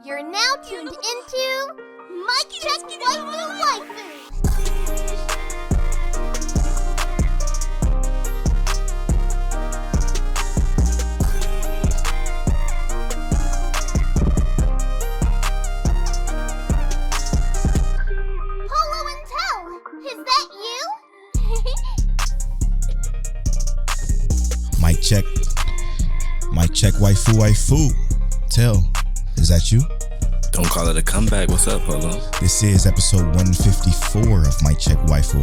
You're now tuned into Mic Check Waifu. Polo and Tell, is that you? Mic check. Mic check waifu. Tell, is that you? Don't call it a comeback. What's up, Polo? This is episode 154 of Mic Check Waifu.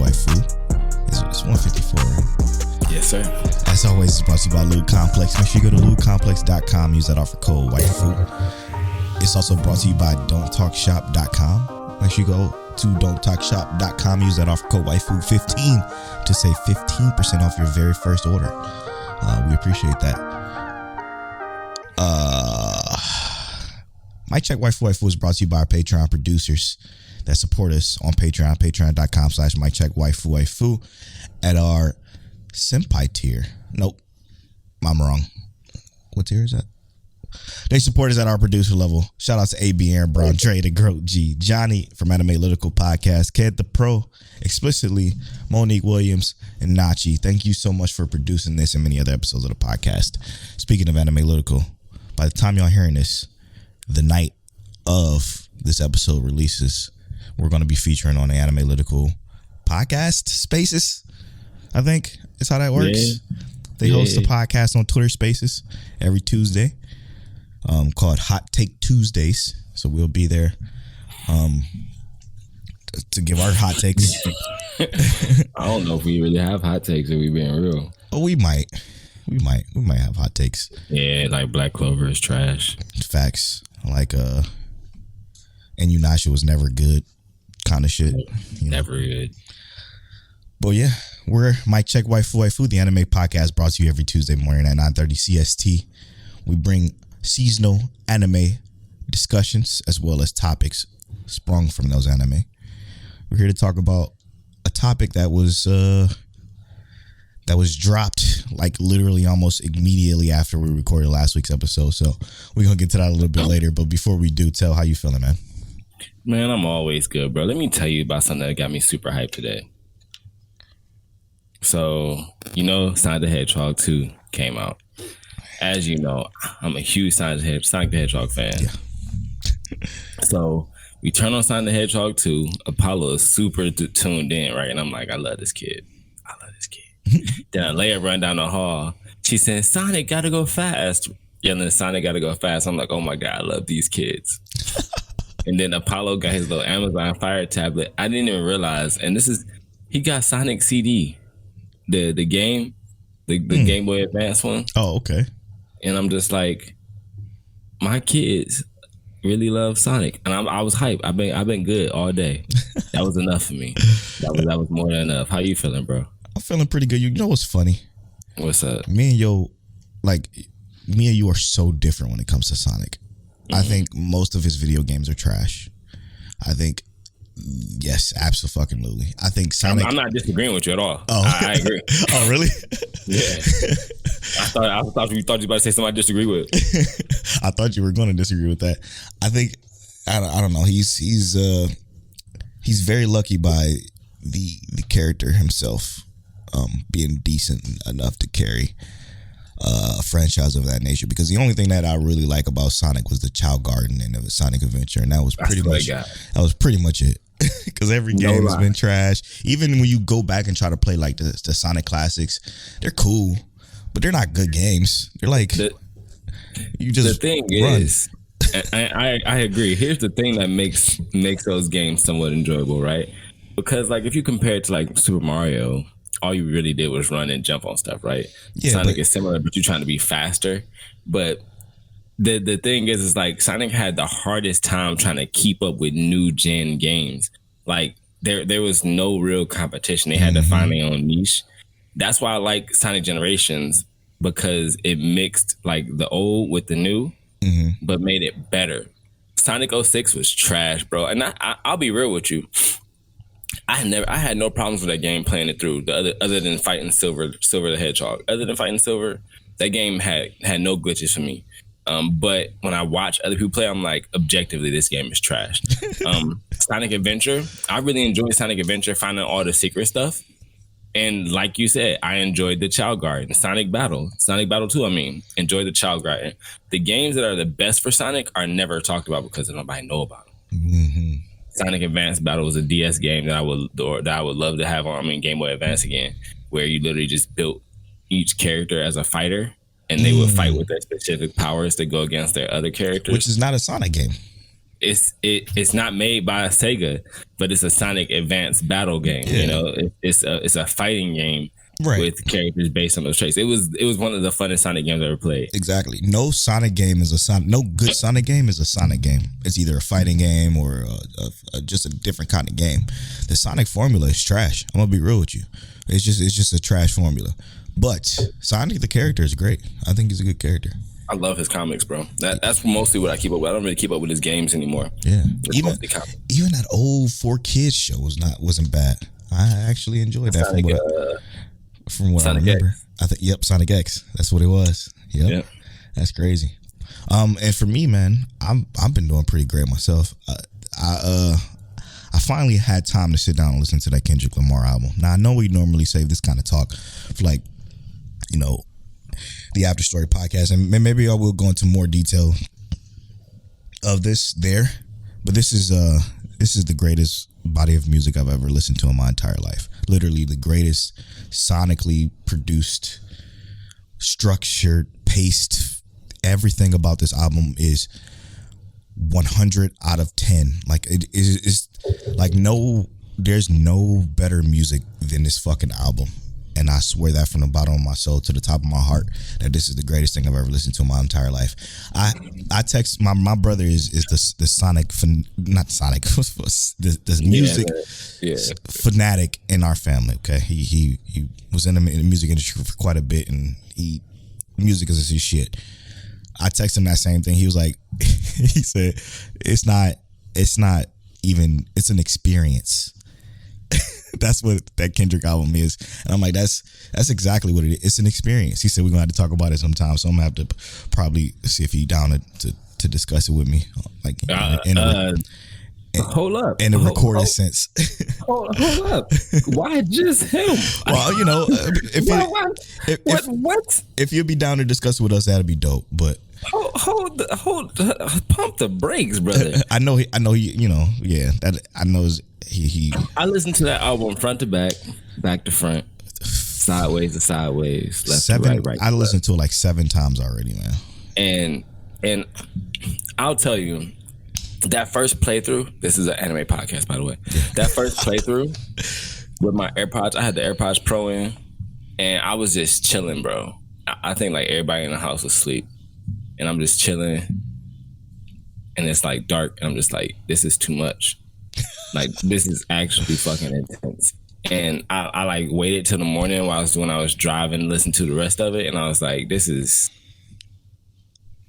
It's 154, right? Yes, sir. As always, it's brought to you by Lube Complex. Make sure you go to lubecomplex.com. Use that offer code waifu. It's also brought to you by don'ttalkshop.com. Make sure you go to don'ttalkshop.com. Use that offer code waifu15 to save 15% off your very first order. We appreciate that. Mic Check Waifu is brought to you by our Patreon producers that support us on Patreon, patreon.com/MicCheckWaifu at our senpai tier. Nope, I'm wrong. What tier is that? They support us at our producer level. Shout out to AB, Aaron Brown, Dre, the Groat G, Johnny from Anime Lytical Podcast, Ked the Pro, Explicitly, Monique Williams, and Nachi. Thank you so much for producing this and many other episodes of the podcast. Speaking of Anime Lytical, by the time y'all hearing this, the night of this episode releases, we're going to be featuring on the Anime Lytical podcast Spaces. I think is how that works. Yeah. They host a podcast on Twitter Spaces every Tuesday, called Hot Take Tuesdays. So we'll be there to give our hot takes. I don't know if we really have hot takes, if we being real. Oh, we might have hot takes. Yeah, like Black Clover is trash. Facts. Like and Inuyasha was never good kind of shit. Never good. But yeah, we're Mic Check Waifu, the anime podcast brought to you every Tuesday morning at 9:30 CST. We bring seasonal anime discussions as well as topics sprung from those anime. We're here to talk about a topic that was dropped like literally almost immediately after we recorded last week's episode. So we're going to get to that a little bit later. But before we do, Tell, how you feeling, man? Man, I'm always good, bro. Let me tell you about something that got me super hyped today. So, Sonic the Hedgehog 2 came out. As you know, I'm a huge Sonic the Hedgehog fan. Yeah. So we turn on Sonic the Hedgehog 2. Apollo is super tuned in, right? And I'm like, I love this kid. Then Leia run down the hall. She said, Sonic gotta go fast. Yelling, Sonic gotta go fast. I'm like, oh my God, I love these kids. And then Apollo got his little Amazon Fire tablet. I didn't even realize. And he got Sonic CD, the game, the Game Boy Advance one. Oh, okay. And I'm just like, my kids really love Sonic. And I was hyped. I've been good all day. That was enough for me. That was more than enough. How you feeling, bro? I'm feeling pretty good. You know what's funny? What's up? Me and you are so different when it comes to Sonic. Mm-hmm. I think most of his video games are trash. I think, yes, absolutely. I think Sonic. I'm not disagreeing with you at all. Oh, I agree. Oh, really? Yeah. I thought you about to say something I disagree with. I thought you were going to disagree with that. I think I don't know. He's very lucky by the character himself. Being decent enough to carry a franchise of that nature, because the only thing that I really like about Sonic was the Child Garden and the Sonic Adventure, and that was pretty much it. Because every game has been trash. Even when you go back and try to play like the Sonic classics, they're cool, but they're not good games. They're like the thing run. Is, I agree. Here's the thing that makes those games somewhat enjoyable, right? Because like if you compare it to like Super Mario, all you really did was run and jump on stuff, right? Yeah, Sonic is similar, but you're trying to be faster. But the thing is like Sonic had the hardest time trying to keep up with new gen games. Like there was no real competition. They had to find their own niche. That's why I like Sonic Generations, because it mixed like the old with the new, but made it better. Sonic 06 was trash, bro. And I'll be real with you. I had no problems with that game playing it through. Other than fighting Silver the Hedgehog. Other than fighting Silver, that game had no glitches for me. But when I watch other people play, I'm like, objectively, this game is trash. Sonic Adventure, I really enjoyed Sonic Adventure, finding all the secret stuff. And like you said, I enjoyed the Child Garden, Sonic Battle 2. I mean, enjoyed the Child Garden. The games that are the best for Sonic are never talked about because nobody know about them. Mm-hmm. Sonic Advance Battle was a DS game that I would love to have on Game Boy Advance again, where you literally just built each character as a fighter, and they would fight with their specific powers to go against their other characters. Which is not a Sonic game. It's not made by Sega, but it's a Sonic Advance battle game. Yeah. You know, it's a fighting game with characters based on those traits. It was one of the funnest Sonic games I ever played. Exactly. No Sonic game is a Sonic. No good Sonic game is a Sonic game. It's either a fighting game or just a different kind of game. The Sonic formula is trash. I'm gonna be real with you. It's just a trash formula. But Sonic the character is great. I think he's a good character. I love his comics, bro. That's mostly what I keep up with. I don't really keep up with his games anymore. Yeah, even that old 4Kids show wasn't bad. I actually enjoyed that from what Sonic I remember. X. Sonic X. That's what it was. Yep. That's crazy. And for me, man, I've been doing pretty great myself. I finally had time to sit down and listen to that Kendrick Lamar album. Now I know we normally save this kind of talk for like, you know, the After Story podcast, and maybe I will go into more detail of this there. But this is the greatest body of music I've ever listened to in my entire life. Literally the greatest sonically produced, structured, paced. Everything about this album is 100 out of 10. Like it is like there's no better music than this fucking album. And I swear that from the bottom of my soul to the top of my heart that this is the greatest thing I've ever listened to in my entire life. I text my brother is the Sonic not Sonic the music fanatic in our family. Okay, he was in the music industry for quite a bit, and music is his shit. I texted him that same thing. He was like, he said, it's not even, it's an experience. That's what that Kendrick album is. And I'm like, that's exactly what it is. It's an experience. He said we're gonna have to talk about it sometime. So I'm gonna have to probably see if he's down to discuss it with me. Like hold up. In a recorded sense. Hold up. Why just him? Well, you know, if you'd be down to discuss it with us, that'd be dope. But hold pump the brakes, brother. I know he, you know, yeah. That I know he. I listened to that album front to back to front, sideways to sideways, left to right. I listened to it like 7 times already, man. And I'll tell you, that first playthrough. This is an anime podcast, by the way. That first playthrough with my AirPods, I had the AirPods Pro in, and I was just chilling, bro. I think like everybody in the house was asleep, and I'm just chilling, and it's like dark, and I'm just like, this is too much. Like, this is actually fucking intense. And I like waited till the morning when I was driving, listened to the rest of it, and I was like, this is.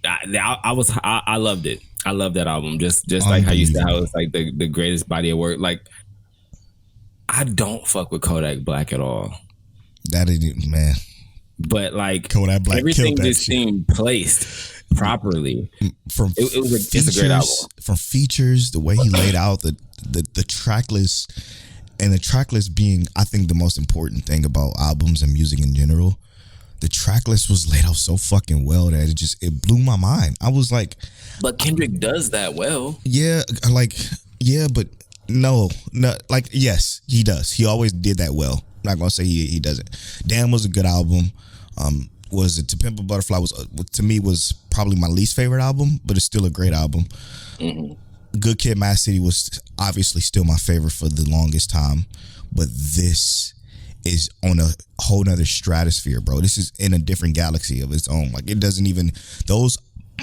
I loved it. I love that album. Just like how you said, how it's like the greatest body of work. Like, I don't fuck with Kodak Black at all. That is, man. But like Kodak Black, everything just seemed placed properly. From it's a great album. From features, the way he laid out the track list, and the track list being, I think, the most important thing about albums and music in general. The track list was laid out so fucking well that it blew my mind. I was like, but Kendrick does that well. Yeah, but no, like, yes, he does. He always did that well. I'm not gonna say he doesn't. Damn was a good album. Was it To Pimp a Butterfly to me was probably my least favorite album, but it's still a great album. Mm-hmm. Good Kid, Mad City was obviously still my favorite for the longest time, but this is on a whole nother stratosphere, bro. This is in a different galaxy of its own. Like, it doesn't even, those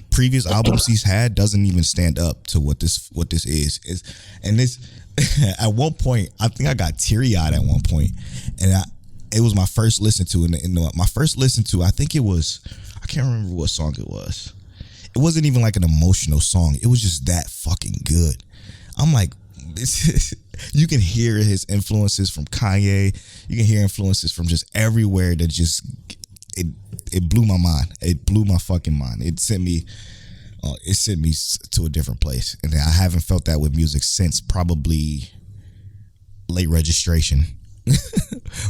previous albums he's had doesn't even stand up to what this is. And this at one point, I think I got teary-eyed at one point, and it was my first listen to, I think it was, I can't remember what song it was. It wasn't even like an emotional song. It was just that fucking good. I'm like, this is, you can hear his influences from Kanye. You can hear influences from just everywhere that just it blew my mind. It blew my fucking mind. It sent me to a different place, and I haven't felt that with music since probably Late Registration.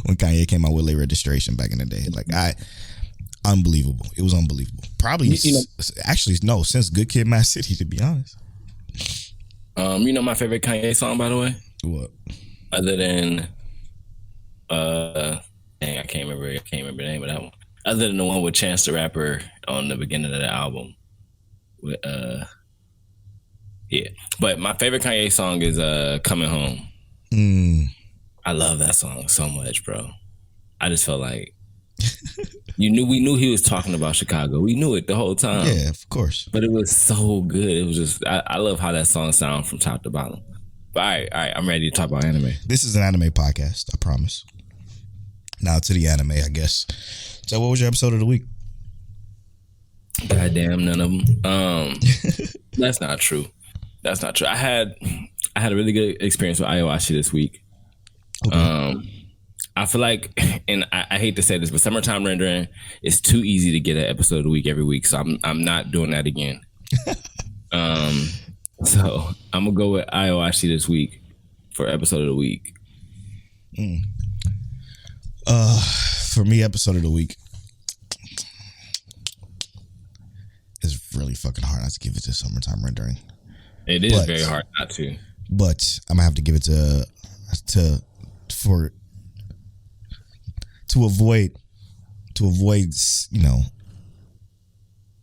When Kanye came out with Late Registration back in the day, like unbelievable. It was unbelievable. Probably actually no, since Good Kid, Mad City, to be honest. You know my favorite Kanye song, by the way? What? Other than I can't remember the name of that one. Other than the one with Chance the Rapper on the beginning of the album. With yeah. But my favorite Kanye song is Coming Home. I love that song so much, bro. I just felt like we knew he was talking about Chicago. We knew it the whole time. Yeah, of course. But it was so good. It was just I love how that song sounds from top to bottom. But all right, I'm ready to talk about anime. This is an anime podcast, I promise. Now to the anime, I guess. So what was your episode of the week? Goddamn, none of them. That's not true. I had a really good experience with Ayahuasca this week. Okay. I feel like, and I hate to say this, but summertime rendering is too easy to get an episode of the week every week, so I'm not doing that again. So I'm gonna go with Ayahuasca this week for episode of the week. For me, episode of the week is really fucking hard not to give it to summertime rendering. It is very hard not to. But I'm gonna have to give it to avoid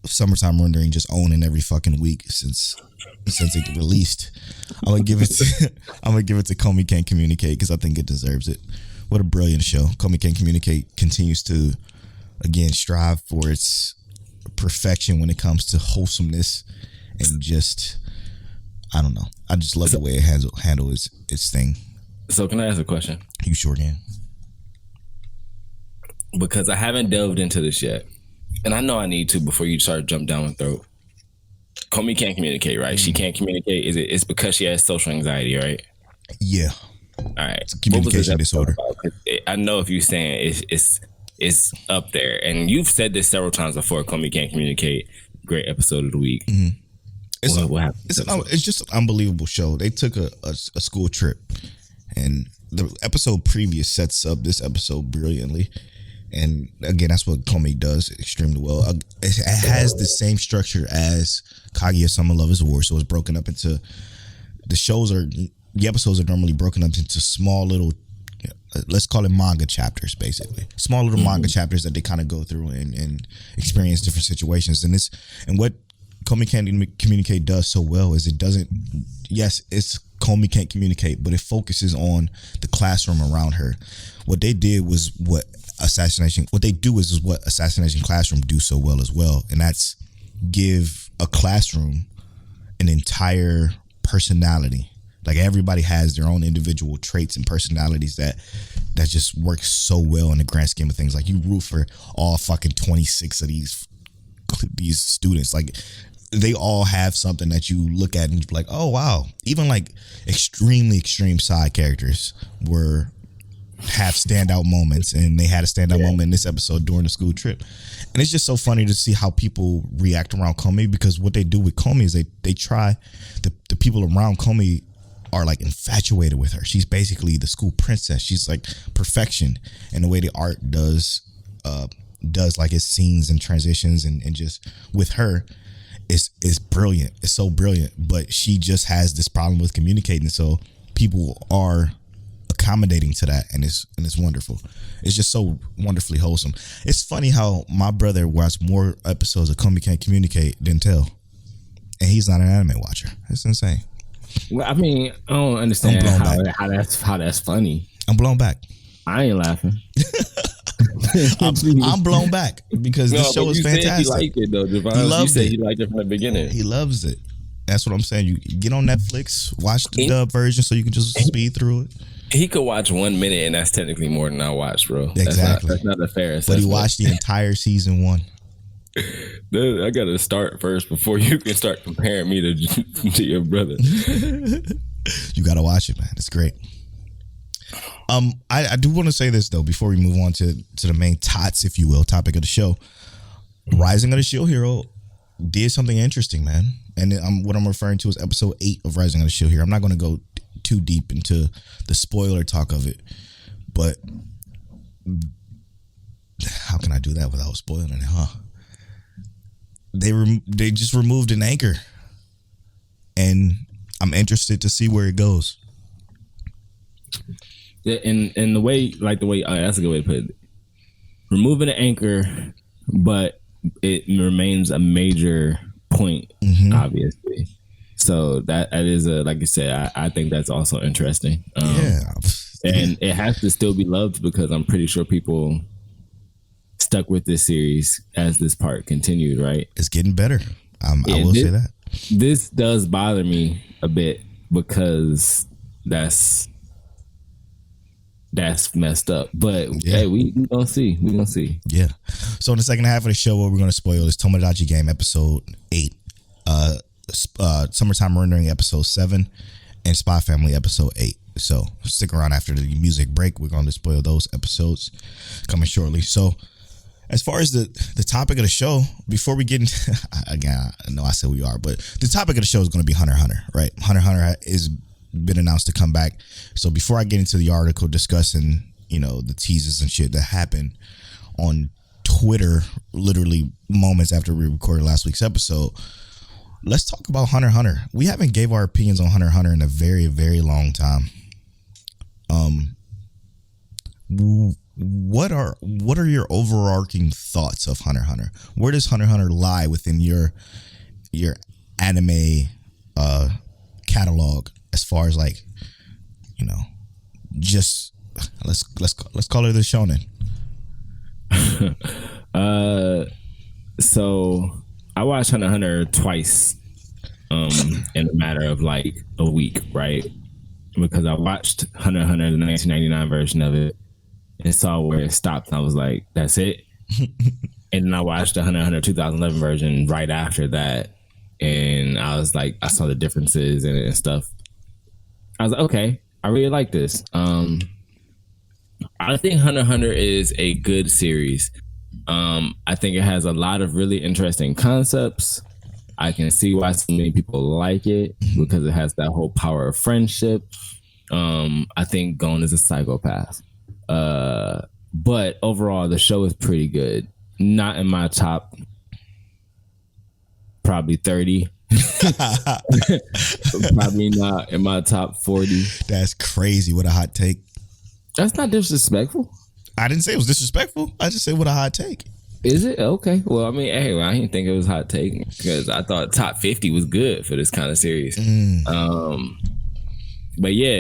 summertime rendering just owning every fucking week since it released. I'm gonna give it to Comey Can't Communicate because I think it deserves it. What a brilliant show. Comey Can't Communicate continues to again strive for its perfection when it comes to wholesomeness and just I don't know. I just love the way it handles its thing. So can I ask a question? You sure can. Because I haven't delved into this yet. And I know I need to before you start jump down my throat. Comey can't communicate, right? She can't communicate. It's because she has social anxiety, right? Yeah. All right. It's a communication disorder. I know if you're saying it's up there. And you've said this several times before, Comey Can't Communicate. Great episode of the week. Mm-hmm. What happened? It's just an unbelievable show. They took a school trip, and the episode previous sets up this episode brilliantly. And again, that's what Comey does extremely well. It has the same structure as Kaguya Sama Love is War, so it's broken up into the episodes are normally broken up into small little, let's call it manga chapters, basically. Small little manga chapters that they kind of go through and experience different situations. And what Comey Can't Communicate does so well is it's Comey Can't Communicate, but it focuses on the classroom around her. What they did was what Assassination Classroom do so well as well, and that's give a classroom an entire personality. Like everybody has their own individual traits and personalities that just work so well in the grand scheme of things. Like you root for all fucking 26 of these students. Like they all have something that you look at and you're like, oh wow. Even like extremely extreme side characters have standout moments, and they had a standout moment in this episode during the school trip. And it's just so funny to see how people react around Comey, because what they do with Comey is they try the people around Comey are like infatuated with her. She's basically the school princess. She's like perfection, and the way the art does like its scenes and transitions and just with her is brilliant. It's so brilliant, but she just has this problem with communicating, so people are accommodating to that, and it's wonderful. It's just so wonderfully wholesome. It's funny how my brother watched more episodes of Comey Can't Communicate than Tell, and he's not an anime watcher. It's insane. Well, I mean, I don't understand how that's funny. I'm blown back. I ain't laughing. I'm blown back because this show is fantastic. He liked it though, Javon. He loves it. He liked it from the beginning. He loves it. That's what I'm saying. You get on Netflix, watch the dub version so you can just speed through it. He could watch 1 minute, and that's technically more than I watched, bro. Exactly. That's not a fair assessment. But he watched the entire season 1. Dude, I gotta start first before you can start comparing me to your brother. You gotta watch it, man. It's great. I do want to say this though before we move on to the main tots, if you will, topic of the show. Rising of the Shield Hero did something interesting, man. And what I'm referring to is episode 8 of Rising of the Shield Hero. I'm not going to go too deep into the spoiler talk of it, but how can I do that without spoiling it, huh? They just removed an anchor, and I'm interested to see where it goes. Yeah, and the way that's a good way to put it. Removing an anchor, but it remains a major point, obviously. So that is like you said, I think that's also interesting. And it has to still be loved because I'm pretty sure people stuck with this series as this part continued, right? It's getting better. I will say that. This does bother me a bit because that's messed up. But hey, we gonna see. We gonna see. Yeah. So in the second half of the show, what we're gonna spoil is Tomodachi Game episode 8, Summertime Rendering episode 7, and Spy Family episode 8. So stick around after the music break. We're going to spoil those episodes coming shortly. So as far as the topic of the show, before we get into, again, I know I said we are, but the topic of the show is going to be Hunter x Hunter, right? Hunter x Hunter is been announced to come back. So before I get into the article discussing, the teases and shit that happened on Twitter, literally moments after we recorded last week's episode, let's talk about Hunter x Hunter. We haven't gave our opinions on Hunter x Hunter in a very, very long time. What are your overarching thoughts of Hunter x Hunter? Where does Hunter x Hunter lie within your anime catalog as far as just let's call it the shonen. So I watched Hunter x Hunter twice in a matter of like a week, right? Because I watched Hunter x Hunter, the 1999 version of it, and saw where it stopped. And I was like, that's it. And then I watched the Hunter x Hunter 2011 version right after that. And I was like, I saw the differences in it and stuff. I was like, okay, I really like this. I think Hunter x Hunter is a good series. I think it has a lot of really interesting concepts. I can see why so many people like it because it has that whole power of friendship. I think Gon is a psychopath. But overall, the show is pretty good. Not in my top, probably 30. Probably not in my top 40. That's crazy. What a hot take. That's not disrespectful. I didn't say it was disrespectful. I just said what a hot take. Is it? Okay. Well, I mean, hey, I didn't think it was hot take because I thought top 50 was good for this kind of series. But yeah,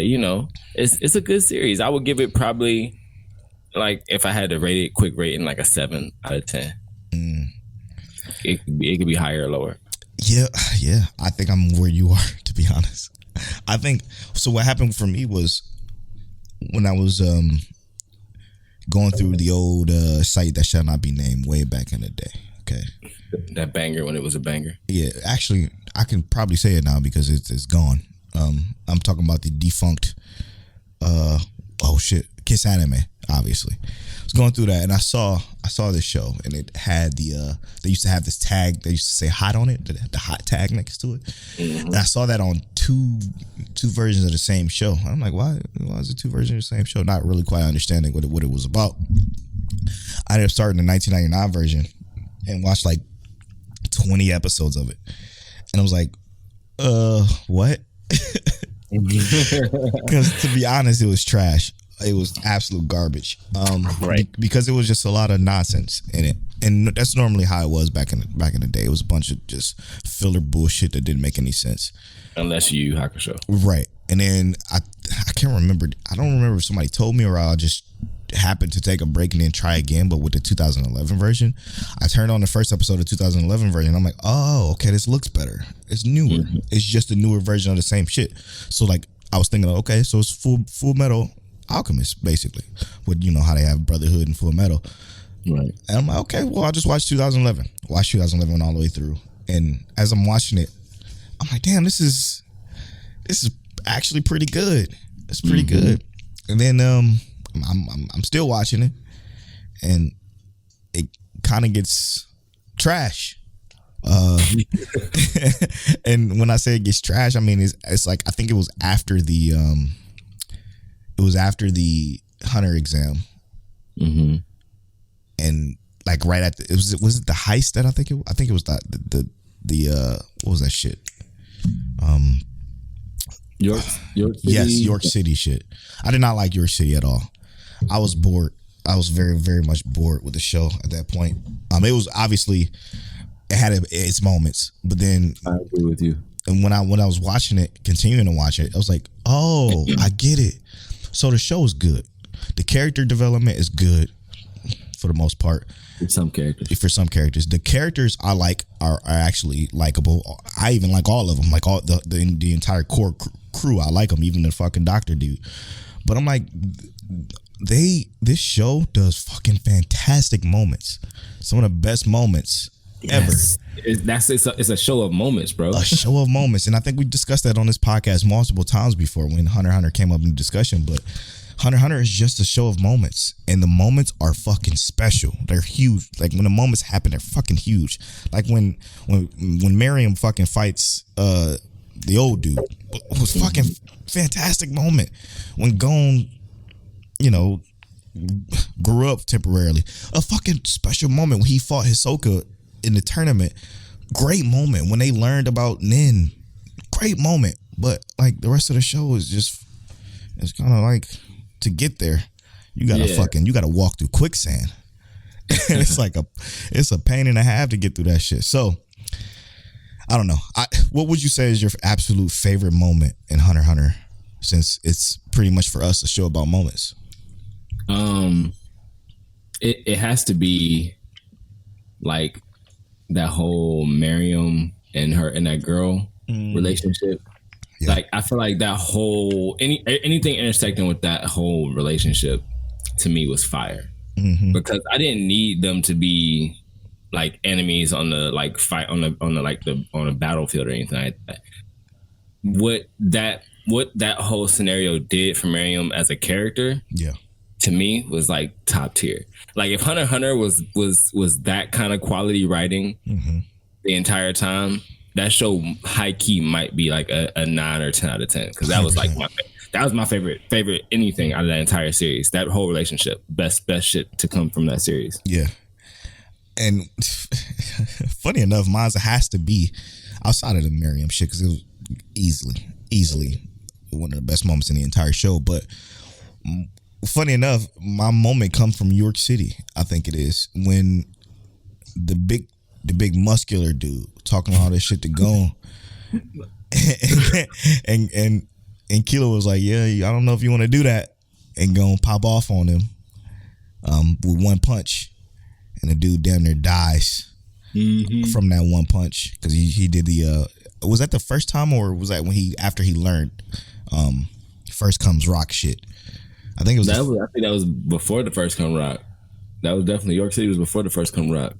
it's a good series. I would give it probably, like, if I had to rate it, quick rating, like a 7 out of 10. It could be higher or lower. Yeah. I think I'm where you are, to be honest. I think so. What happened for me was when I was going through the old site that shall not be named way back in the day. Okay, that banger when it was a banger. Yeah, actually, I can probably say it now because it's gone. I'm talking about the defunct. Kiss Anime. Obviously, I was going through that and I saw this show and it had they used to have this tag. They used to say hot on it, the hot tag next to it. And I saw that on two versions of the same show. I'm like, why is it 2 versions of the same show? Not really quite understanding what it was about. I ended up starting the 1999 version and watched like 20 episodes of it, and I was like, what? Because to be honest, it was trash. It was absolute garbage. Right. Because it was just a lot of nonsense in it, and that's normally how it was back in the day. It was a bunch of just filler bullshit that didn't make any sense. Unless you Hakusho. Right. And then I can't remember. I don't remember if somebody told me or I just happened to take a break and then try again. But with the 2011 version, I turned on the first episode of 2011 version. I'm like, oh, okay, this looks better. It's newer. It's just a newer version of the same shit. So like I was thinking, okay, so it's Full Metal Alchemist, basically, with how they have Brotherhood and Full Metal, right? And I'm like, okay, well, I'll just watch 2011. Watch 2011 all the way through, and as I'm watching it, I'm like, damn, this is actually pretty good. It's pretty good. And then I'm still watching it, and it kind of gets trash. And when I say it gets trash, I mean it's like I think it was after the Hunter exam, and like right at was it the heist that I think it was the what was that shit? York City? Yes, York City shit. I did not like York City at all. I was bored. I was very, very much bored with the show at that point. It was obviously it had its moments, but then I agree with you. And when I was watching it, continuing to watch it, I was like, oh, I get it. So the show is good. The character development is good for the most part. For some characters, the characters I like are actually likable. I even like all of them, like all the entire core crew. I like them, even the fucking doctor dude. But I'm like, this show does fucking fantastic moments. Some of the best moments ever. It's a show of moments, bro. A show of moments, and I think we discussed that on this podcast multiple times before when Hunter x Hunter came up in the discussion. But Hunter x Hunter is just a show of moments, and the moments are fucking special. They're huge. Like when the moments happen, they're fucking huge. Like when Miriam fucking fights the old dude, it was fucking fantastic moment. When Gon, grew up temporarily, a fucking special moment when he fought Hisoka in the tournament. Great moment when they learned about Nin. Great moment, but like the rest of the show is just, it's kind of like, to get there, you gotta walk through quicksand. It's a pain and a half to get through that shit. So I don't know. What would you say is your absolute favorite moment in Hunter x Hunter, since it's pretty much for us a show about moments? It has to be like that whole Miriam and that girl relationship. Yeah. Like I feel like that whole anything intersecting with that whole relationship to me was fire, because I didn't need them to be like enemies on the like fight on the battlefield or anything like that. What that whole scenario did for Miriam as a character, to me was like top tier. Like if Hunter x Hunter was that kind of quality writing the entire time, that show high key might be like a 9 or 10 out of 10, because that was like my favorite anything out of that entire series. That whole relationship, best shit to come from that series. Yeah, and funny enough, mine has to be outside of the Miriam shit, because it was easily one of the best moments in the entire show. But funny enough, my moment comes from York City. I think it is when the big muscular dude talking all this shit to Gon, and Kilo was like, yeah, I don't know if you want to do that, and Gon pop off on him with one punch, and the dude damn near dies from that one punch, because he did the was that the first time, or was that when after he learned first comes rock shit? I think it was. I think that was before the first come rock. That was definitely York City was before the first come rock.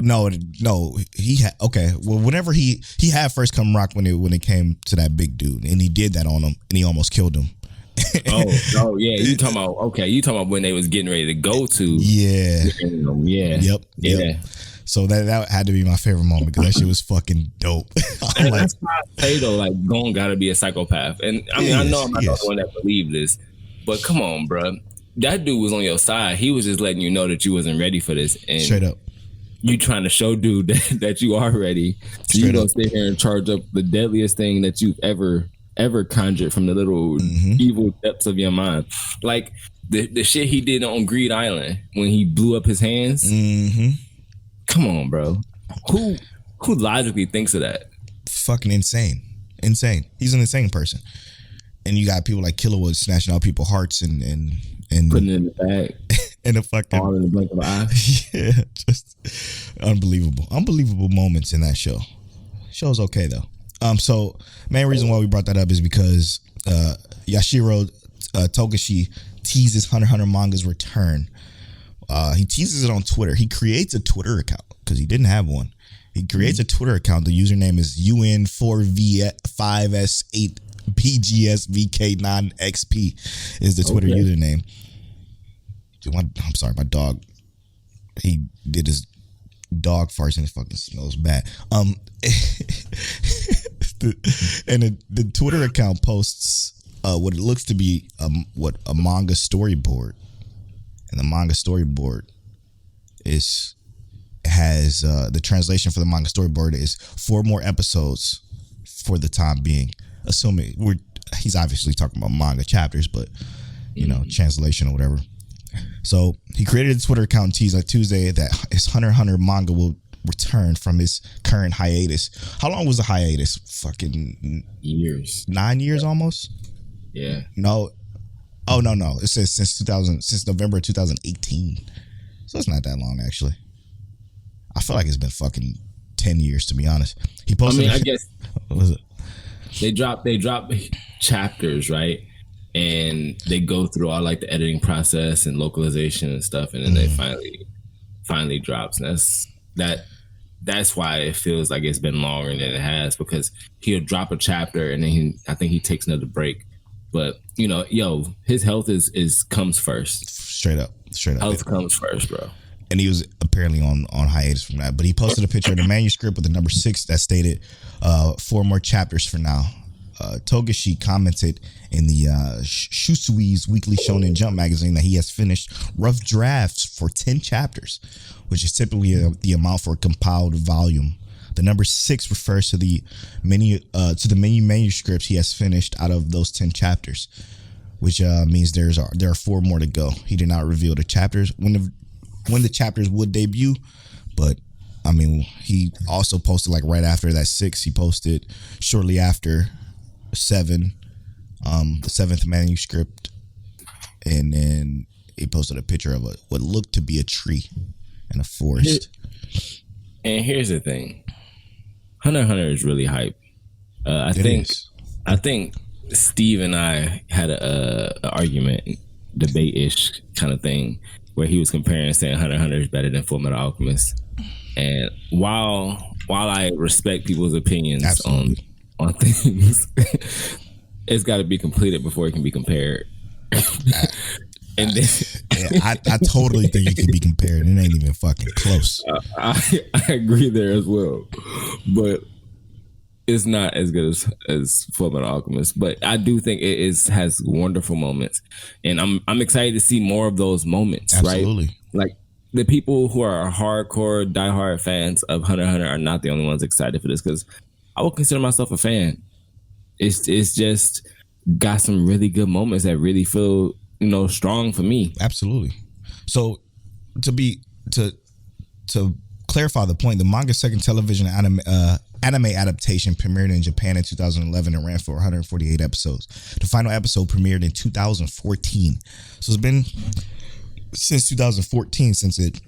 No, he had, okay. Well, whenever he had first come rock when it came to that big dude, and he did that on him, and he almost killed him. oh yeah, you talking about when they was getting ready to go to Yep. So that had to be my favorite moment, because that shit was fucking dope. And that's why I say though, like Gon gotta be a psychopath, and I mean I know I'm not the one that believe this, but come on, bro, that dude was on your side. He was just letting you know that you wasn't ready for this, and straight up. You trying to show dude that you are ready. So you don't sit here and charge up the deadliest thing that you've ever conjured from the little evil depths of your mind. Like the shit he did on Greed Island when he blew up his hands. Come on, bro. Who logically thinks of that? Fucking insane. He's an insane person. And you got people like Killerwood snatching out people's hearts and putting it in the bag. In a fucking all in the blink of an eye. Yeah, just unbelievable moments in that show. Show's okay though. So main reason why we brought that up is because Yashiro Togashi teases Hunter x Hunter manga's return. He teases it on Twitter. He creates a Twitter account because he didn't have one. He creates a Twitter account. The username is UN4V5S8 BGSVK9XP is the Twitter username. Dude, I'm sorry, my dog. He did his dog farts and it fucking smells bad. The Twitter account posts what it looks to be a manga storyboard, and the manga storyboard has the translation for the manga storyboard is 4 more episodes for the time being. Assuming he's obviously talking about manga chapters, but translation or whatever. So he created a Twitter account and teased on Tuesday that his Hunter x Hunter manga will return from his current hiatus. How long was the hiatus? Fucking years. 9 years almost? Yeah. No. Oh, no. It says since November 2018. So it's not that long, actually. I feel like it's been fucking 10 years, to be honest. He posted. I guess. What was it? They drop chapters, right? And they go through all like the editing process and localization and stuff, and then they finally drops. And that's why it feels like it's been longer than it has, because he'll drop a chapter and then I think he takes another break. But his health is comes first. Straight up. Health comes first, bro. And he was apparently on hiatus from that. But he posted a picture of the manuscript with the number 6 that stated 4 more chapters for now. Togashi commented in the Shusui's Weekly Shonen Jump magazine that he has finished rough drafts for 10 chapters, which is typically the amount for a compiled volume. The number 6 refers to the many manuscripts he has finished out of those 10 chapters, which means there are 4 more to go. He did not reveal the chapters when the chapters would debut, but I mean, he also posted like right after that 6. He posted shortly after 7, the 7th manuscript, and then he posted a picture of what looked to be a tree in a forest. And here's the thing, Hunter x Hunter is really hype. I think Steve and I had a argument, debate-ish kind of thing, where he was comparing and saying Hunter x Hunter is better than Fullmetal Alchemist. And while I respect people's opinions Absolutely. on things, it's got to be completed before it can be compared. And then, I totally think it can be compared. It ain't even fucking close. I agree there as well, but it's not as good as Fullmetal Alchemist. But I do think it has wonderful moments, and I'm excited to see more of those moments. Absolutely. Right? Like, the people who are hardcore, diehard fans of Hunter x Hunter are not the only ones excited for this, because I would consider myself a fan. It's just got some really good moments that really feel strong for me. Absolutely. So to clarify the point, the manga's second television anime adaptation premiered in Japan in 2011 and ran for 148 episodes. The final episode premiered in 2014. So it's been since 2014 since it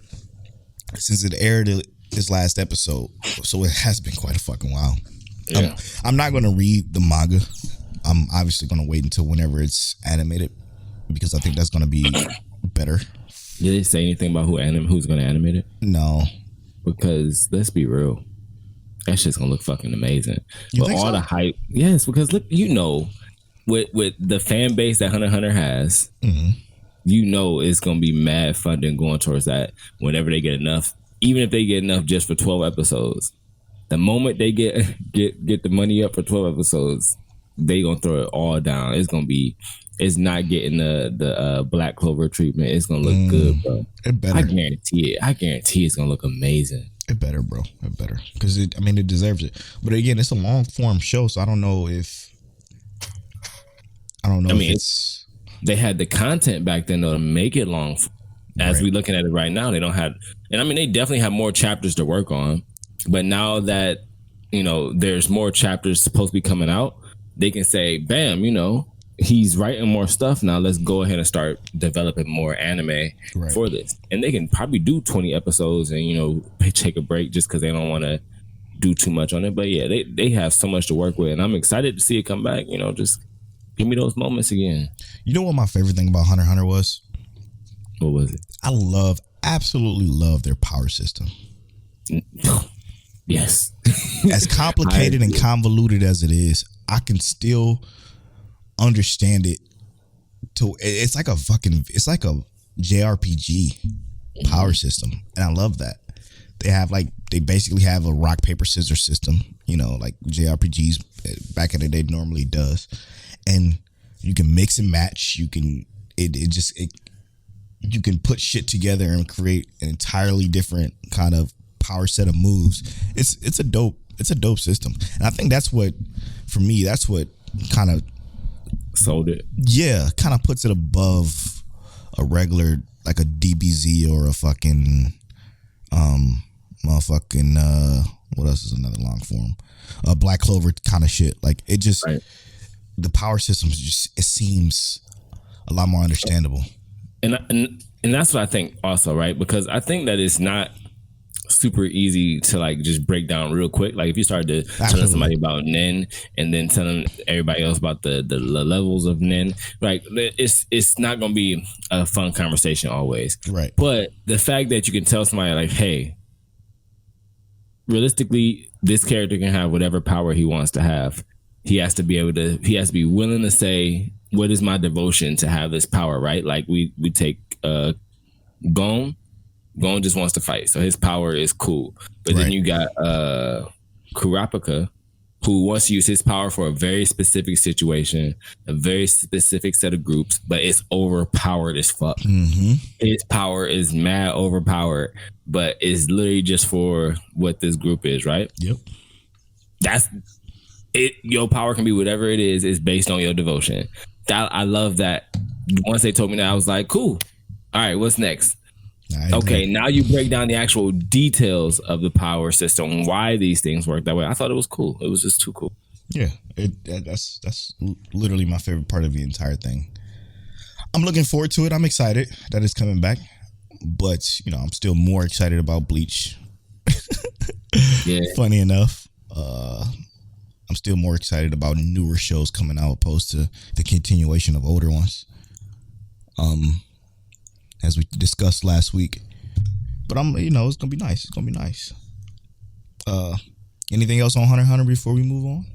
aired its last episode. So it has been quite a fucking while. Yeah. I'm not going to read the manga. I'm obviously going to wait until whenever it's animated, because I think that's going to be better. Did they say anything about who's going to animate it? No. Because let's be real, that shit's going to look fucking amazing. You but think all so? the hype, yes, because look, with the fan base that Hunter x Hunter has, it's going to be mad funding going towards that whenever they get enough, even if they get enough just for 12 episodes. The moment they get the money up for 12 episodes, they going to throw it all down. It's not getting the Black Clover treatment. It's going to look good, bro. It better. I guarantee it's going to look amazing. It better, bro. It better. Because it deserves it. But again, it's a long form show, so I don't know if it's... They had the content back then, though, to make it long. As we looking at it right now, they don't have... And I mean, they definitely have more chapters to work on. But now that, there's more chapters supposed to be coming out, they can say, bam, he's writing more stuff now. Let's go ahead and start developing more anime for this. And they can probably do 20 episodes and, take a break just because they don't want to do too much on it. But yeah, they have so much to work with. And I'm excited to see it come back. Just give me those moments again. You know what my favorite thing about Hunter x Hunter was? What was it? I absolutely love their power system. Yes. As complicated and convoluted as it is, I can still understand it. It's like a JRPG power system, and I love that. They basically have a rock paper scissors system, like JRPGs back in the day normally does, and you can mix and match. You can you can put shit together and create an entirely different kind of power set of moves. It's a dope system, and I think that's what kind of sold it. Yeah, kind of puts it above a regular, like a DBZ or a fucking motherfucking what else is another long form, Black Clover kind of shit. Like it just right. The power systems it seems a lot more understandable. And that's what I think also, right? Because I think that it's not super easy to like just break down real quick. Like if you started to telling somebody about Nen and then telling everybody else about the levels of Nen, like it's not gonna be a fun conversation always. Right. But the fact that you can tell somebody like, hey, realistically, this character can have whatever power he wants to have. He has to be willing to say, what is my devotion to have this power, right? Like we take Gon. Gon just wants to fight, so his power is cool. But then you got Kurapika, who wants to use his power for a very specific situation, a very specific set of groups, but it's overpowered as fuck. Mm-hmm. His power is mad overpowered, but it's literally just for what this group is, right? Yep. That's it. Your power can be whatever it is. It's based on your devotion. I love that. Once they told me that, I was like, cool. All right, what's next? Okay, now you break down the actual details of the power system, why these things work that way. I thought it was cool. It was just too cool. Yeah, that's literally my favorite part of the entire thing. I'm looking forward to it. I'm excited that it's coming back, but I'm still more excited about Bleach. Yeah. Funny enough, I'm still more excited about newer shows coming out opposed to the continuation of older ones. As we discussed last week, but it's gonna be nice. It's gonna be nice. Anything else on Hunter x Hunter before we move on?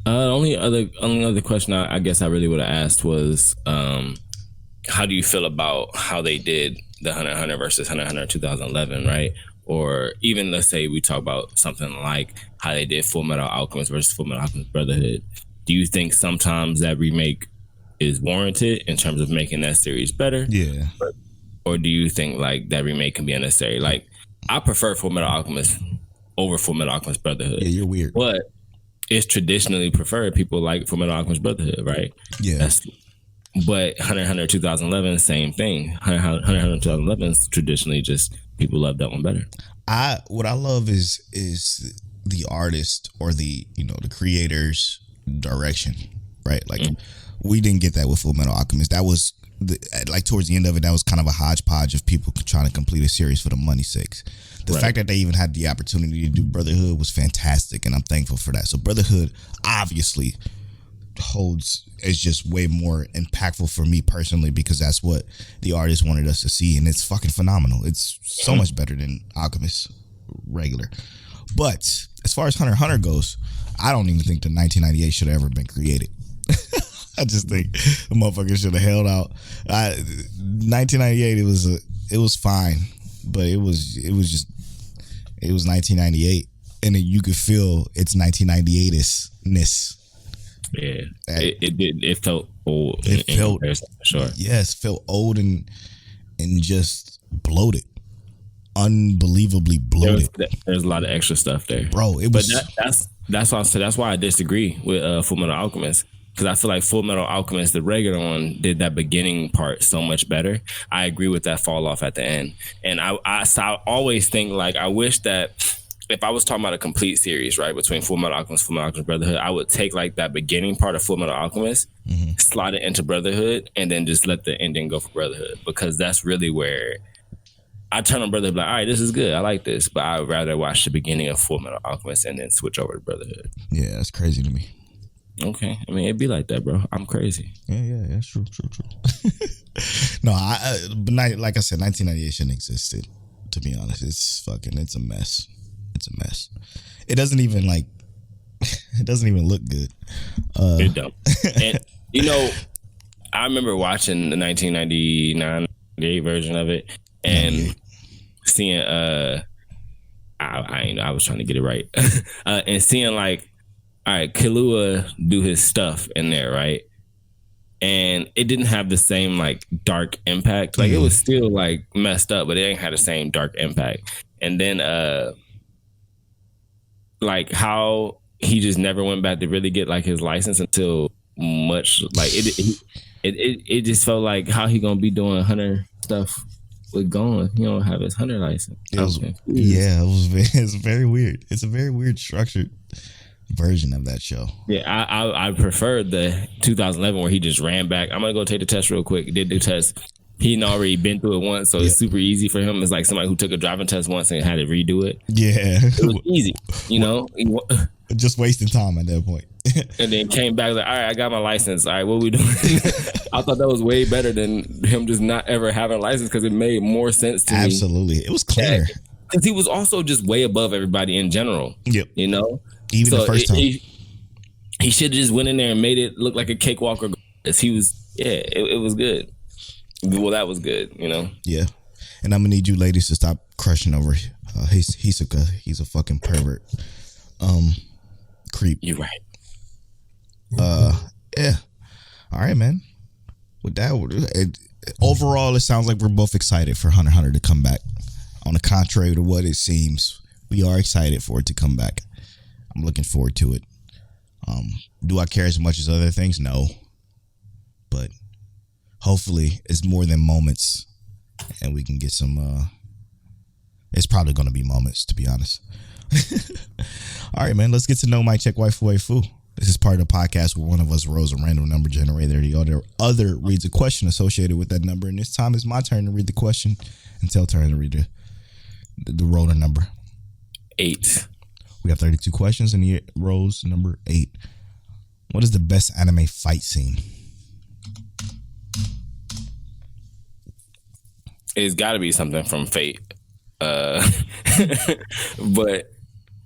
Only other question I guess I really would have asked was, how do you feel about how they did the Hunter x Hunter versus Hunter x Hunter 2011, right? Or even let's say we talk about something like how they did Full Metal Alchemist versus Full Metal Alchemist Brotherhood. Do you think sometimes that remake is warranted in terms of making that series better? Yeah. Or do you think like that remake can be unnecessary? Like I prefer Full Metal Alchemist over Full Metal Alchemist Brotherhood. Yeah, you're weird. But it's traditionally preferred. People like Full Metal Alchemist Brotherhood, right? Yeah. But Hunter x Hunter 2011, same thing. Hunter x Hunter 2011 is traditionally just people love that one better. What I love is the artist or the the creator's direction, right? Like we didn't get that with Full Metal Alchemist. That was like towards the end of it, that was kind of a hodgepodge of people trying to complete a series for the money's sakes. The fact that they even had the opportunity to do Brotherhood was fantastic, and I'm thankful for that. So Brotherhood obviously is just way more impactful for me personally because that's what the artist wanted us to see, and it's fucking phenomenal. It's so much better than Alchemist regular. But as far as Hunter x Hunter goes, I don't even think the 1998 should have ever been created. I just think the motherfucker should have held out. 1998, it was fine, but it was 1998, and you could feel its 1998-ness. Yeah, it felt old. It felt sure. Yes, felt old and just bloated, unbelievably bloated. There's a lot of extra stuff there, bro. It was. But that's why I disagree with Full Metal Alchemist. Because I feel like Full Metal Alchemist, the regular one, did that beginning part so much better. I agree with that fall off at the end. And I always think, like, I wish that if I was talking about a complete series, right, between Full Metal Alchemist Brotherhood, I would take, like, that beginning part of Full Metal Alchemist, slide it into Brotherhood, and then just let the ending go for Brotherhood. Because that's really where I turn on Brotherhood, like, all right, this is good. I like this. But I would rather watch the beginning of Full Metal Alchemist and then switch over to Brotherhood. Yeah, that's crazy to me. Okay, I mean it'd be like that, bro. I'm crazy. Yeah, that's true. No, but like I said, 1998 shouldn't exist. To be honest, it's a mess. It's a mess. It doesn't even look good. It don't. You know, I remember watching the 1999 version of it and seeing I was trying to get it right and seeing like, all right, Killua do his stuff in there, right? And it didn't have the same like dark impact. Like it was still like messed up, but it ain't had the same dark impact. And then like how he just never went back to really get like his license until much like it just felt like how he gonna be doing hunter stuff with Gon. He don't have his hunter license. It's very weird. It's a very weird structured version of that show. Yeah, I preferred the 2011 where he just ran back. I'm gonna go take the test real quick. Did the test. He'd already been through it once, so it's super easy for him. It's like somebody who took a driving test once and had to redo it. Yeah, it was easy, you know. Just wasting time at that point. And then came back like, all right, I got my license. All right, what we doing? I thought that was way better than him just not ever having a license because it made more sense to me. Absolutely, it was clear. Because he was also just way above everybody in general. Yep, you know. Even the first time. He should have just went in there and made it look like a cakewalk. He was, it was good. Well, that was good, you know? Yeah. And I'm going to need you ladies to stop crushing over Hisoka. He's a fucking pervert. Creep. You're right. Yeah. All right, man. With that, overall, it sounds like we're both excited for Hunter x Hunter to come back. On the contrary to what it seems, we are excited for it to come back. I'm looking forward to it. Do I care as much as other things? No. But hopefully it's more than moments and we can get some it's probably going to be moments, to be honest. All right, man, let's get to know My Check Waifu. This is part of the podcast where one of us rolls a random number generator. The other reads a question associated with that number, and this time it's my turn to read the question and Tell turn to read the roller number. 8. We have 32 questions and he rolls number 8. What is the best anime fight scene? It's got to be something from Fate. But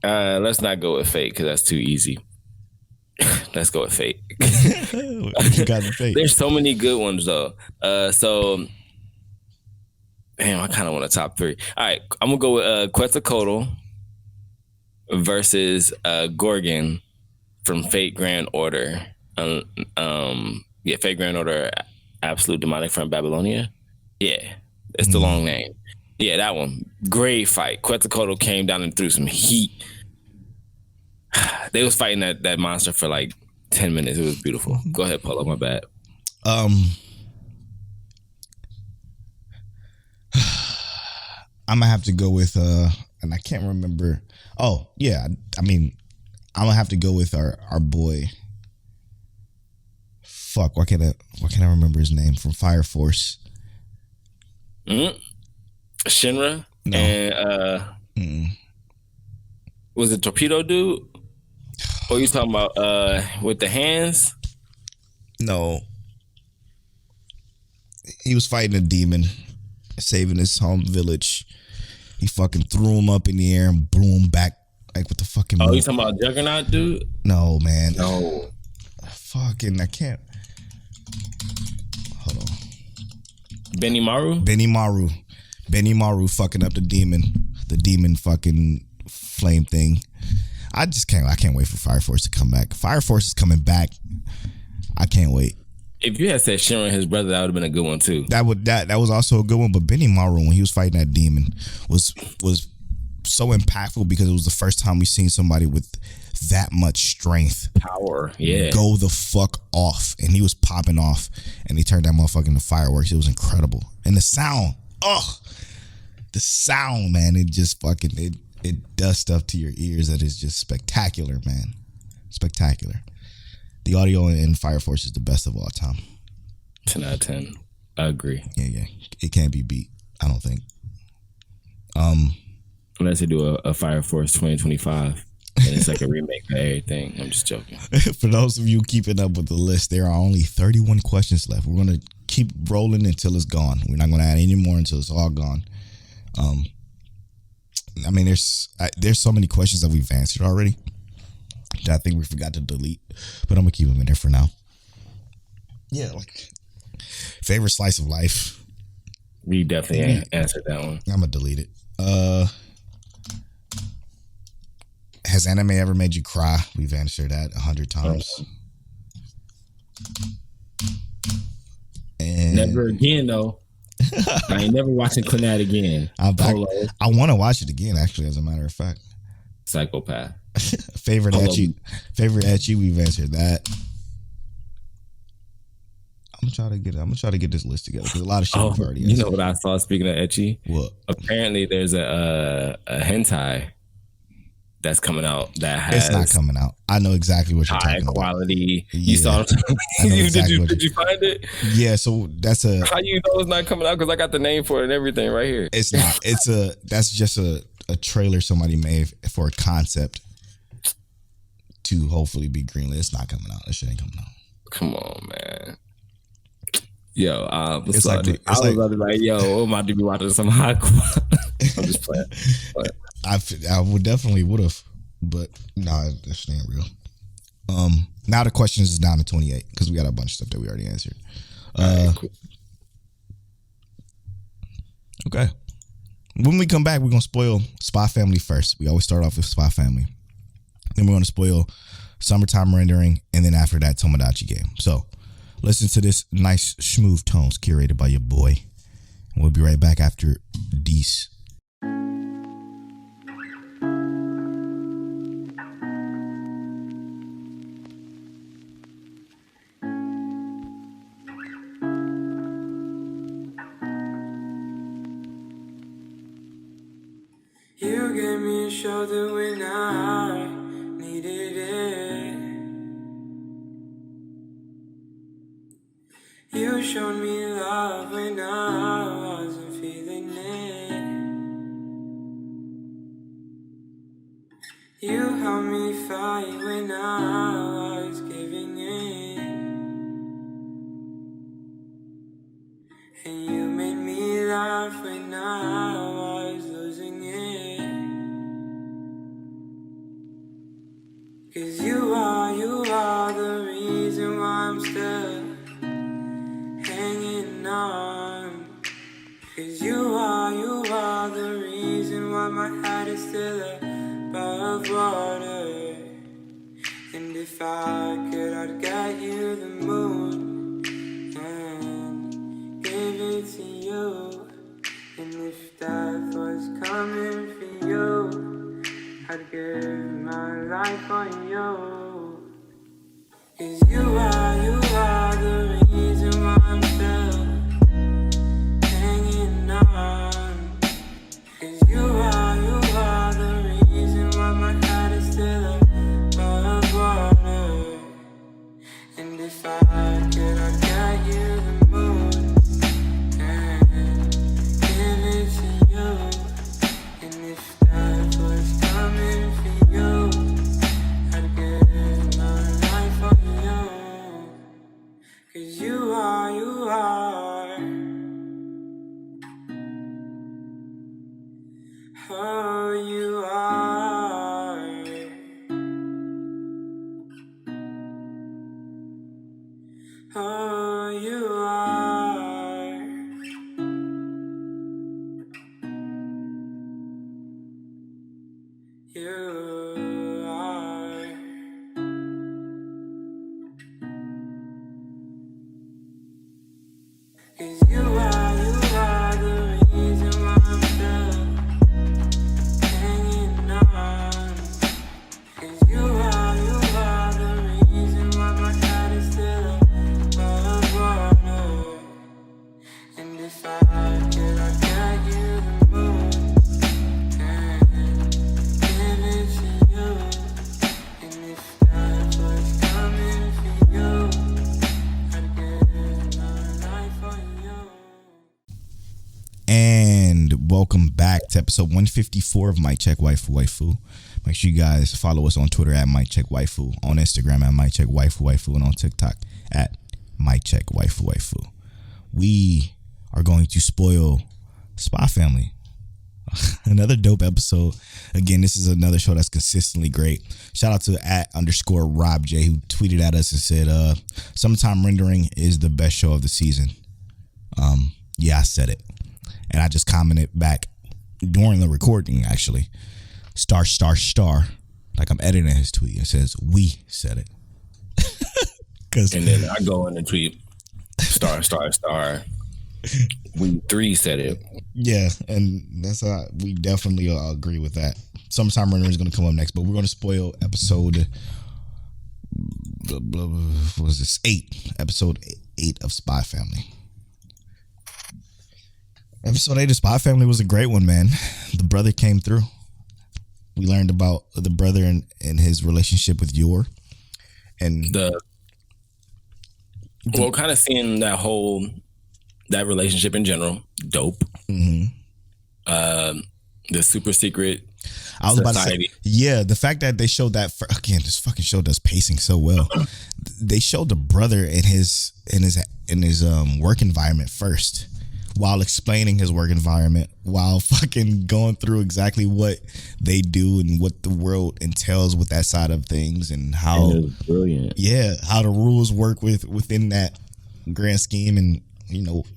let's not go with Fate because that's too easy. Let's go with Fate. You got Fate. There's so many good ones though. So, damn, I kind of want a top 3. All right, I'm gonna go with Quetzalcoatl versus Gorgon from Fate Grand Order. Fate Grand Order, Absolute Demonic from Babylonia. Yeah, it's the long name. Yeah, that one. Great fight. Quetzalcoatl came down and threw some heat. They was fighting that monster for like 10 minutes. It was beautiful. Go ahead, Polo. My bad. I'm gonna have to go with and I can't remember. Oh yeah, I mean, I'm gonna have to go with our boy. Fuck, why can't I remember his name from Fire Force? Shinra. No. And was it Torpedo Dude? Or you talking about with the hands? No. He was fighting a demon, saving his home village. He fucking threw him up in the air and blew him back like with the fucking. Oh, you talking about Juggernaut Dude? No, man. No. Fucking, I can't. Hold on. Benny Maru fucking up the demon fucking flame thing. I can't wait for Fire Force to come back. Fire Force is coming back. I can't wait. If you had said Shinra and his brother, that would have been a good one too. That was also a good one. But Benny Maru, when he was fighting that demon, was so impactful because it was the first time we seen somebody with that much strength, power, go the fuck off, and he was popping off, and he turned that motherfucker into fireworks. It was incredible, and the sound, man, it just fucking it does stuff to your ears that is just spectacular, man, spectacular. The audio in Fire Force is the best of all time. 10 out of 10. I agree. Yeah, it can't be beat. I don't think. Unless they do a Fire Force 2025. And it's like a remake of everything. I'm just joking. For those of you keeping up with the list, there are only 31 questions left. We're going to keep rolling until it's gone. We're not going to add any more until it's all gone. I mean, there's so many questions that we've answered already that I think we forgot to delete, but I'm going to keep them in there for now. Yeah, like favorite slice of life. We definitely answered that one. I'm gonna delete it. Has anime ever made you cry? We've answered that 100 times. And Never again, though. I ain't never watching Clannad again. I want to watch it again, actually, as a matter of fact. Psychopath. Favorite ecchi. We've answered that. I'm gonna try to get this list together because a lot of shit we've already answered. You know what I saw? Speaking of ecchi, what? Apparently, there's a hentai that's coming out that has. It's not coming out. I know exactly what you're talking about. High quality. Yeah. You saw it? Did you find it? Yeah. So that's a. How you know it's not coming out? Because I got the name for it and everything right here. It's not. That's just a trailer somebody made for a concept to hopefully be greenlit. It's not coming out. That shit ain't coming out. Come on, man. Yo, it's like I was about to be like, yo, I'm about to be watching some high quality. I'm just playing. But. I would have, but nah, that shit ain't real. Now the questions is down to 28 because we got a bunch of stuff that we already answered. Right, cool. Okay. When we come back, we're gonna spoil Spy Family first. We always start off with Spy Family. Then we're gonna spoil Summertime Rendering, and then after that, Tomodachi Game. So listen to this nice smooth tones curated by your boy. And we'll be right back after these. You gave me a shoulder when I needed it. You showed me love when I wasn't feeling it. You helped me fight when I was giving in. And you made me laugh when I was losing it. 'Cause you are the reason why I'm still hanging on. 'Cause you are the reason why my head is still above water. And if I could, I'd get you the moon and give it to you. And if death was coming for you, I'd give my life for you. 'Cause you are the reason why I'm still hanging on. 'Cause you are the reason why my head is still above water. And if I could, I'd get you the moon and give it to you. And if death was coming for you, I'd give my life for you. 'Cause you are. Oh, you are. Oh, you are. You are. 'Cause you are the reason why I'm still hanging on. 'Cause you are the reason why my head is still above water. And if I could, I'd get you the moon and give it to you. And if death was coming for you, I'd give my life for you. And welcome back to episode 154 of Mic Check Waifu. Make sure you guys follow us on Twitter at Mic Check Waifu, on Instagram at Mic Check Waifu, and on TikTok at Mic Check Waifu. We are going to spoil Spy Family. Another dope episode. Again, this is another show that's consistently great. Shout out to @_RobJ who tweeted at us and said, "Summertime Rendering is the best show of the season." Yeah, I said it, and I just commented back during the recording. Actually, star, like I'm editing his tweet. It says, "We said it." And then I go in and tweet star. We 3 said it. Yeah, and that's we definitely agree with that. Summertime Runner is going to come up next, but we're going to spoil episode. What was this? 8. Episode 8 of Spy Family. Episode 8 of Spy Family was a great one, man. The brother came through. We learned about the brother and his relationship with Yor, and kind of seeing that relationship in general, dope. Mm-hmm. The super secret. I was about to say, yeah, the fact that they showed that again, this fucking show does pacing so well. They showed the brother in his work environment first, while explaining his work environment, while fucking going through exactly what they do and what the world entails with that side of things, and how it was brilliant. Yeah, how the rules work within that grand scheme, and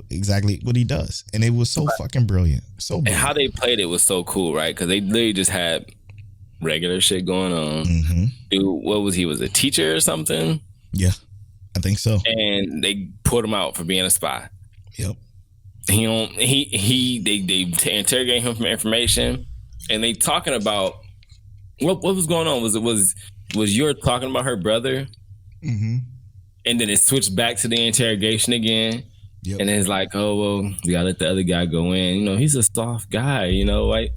exactly what he does. And it was so fucking brilliant. So brilliant. And how they played it was so cool, right? Because they literally just had regular shit going on. Mm-hmm. Dude, what was he? Was a teacher or something? Yeah, I think so. And they put him out for being a spy. Yep. They interrogate him for information, and they talking about what was going on. Was Yor talking about her brother? Mm-hmm. And then it switched back to the interrogation again. Yep. And it's like, oh well, we gotta let the other guy go in. He's a soft guy. Like,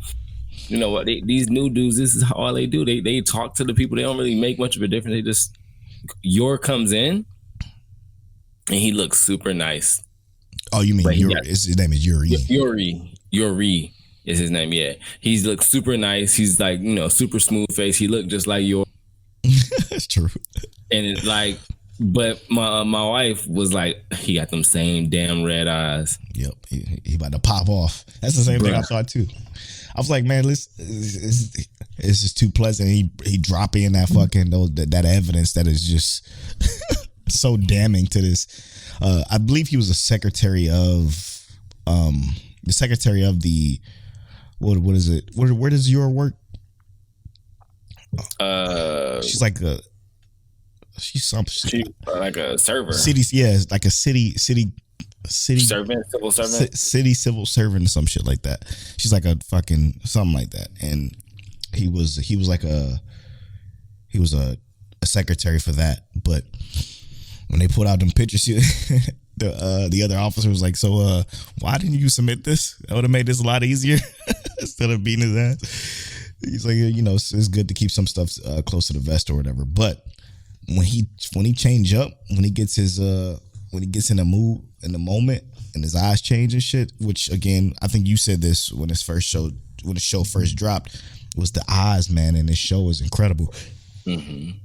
what? These new dudes, this is all they do. They talk to the people. They don't really make much of a difference. They just Yor comes in, and he looks super nice. Oh, you mean his name is Yuri? Yuri is his name. Yeah, he looks super nice. He's like super smooth face. He looked just like Yor. That's true. And it's like. But my wife was like, he got them same damn red eyes. Yep, he about to pop off. That's the same thing I thought too. I was like, man, it's just too pleasant. He drop in that fucking that evidence that is just so damning to this. I believe he was a secretary of the what is it? Where does Yor work? She's like a. She's like a server. Like a city servant, civil servant, city civil servant, or some shit like that. She's like a fucking something like that. And he was a secretary for that. But when they put out them pictures, the other officer was like, "So, why didn't you submit this? That would have made this a lot easier instead of beating his ass." He's like, it's good to keep some stuff close to the vest or whatever, but. When he change up, when he gets in the mood, in the moment, and his eyes change and shit, which again, I think you said this when the show first dropped, was the eyes, man, and this show is incredible. Mm-hmm.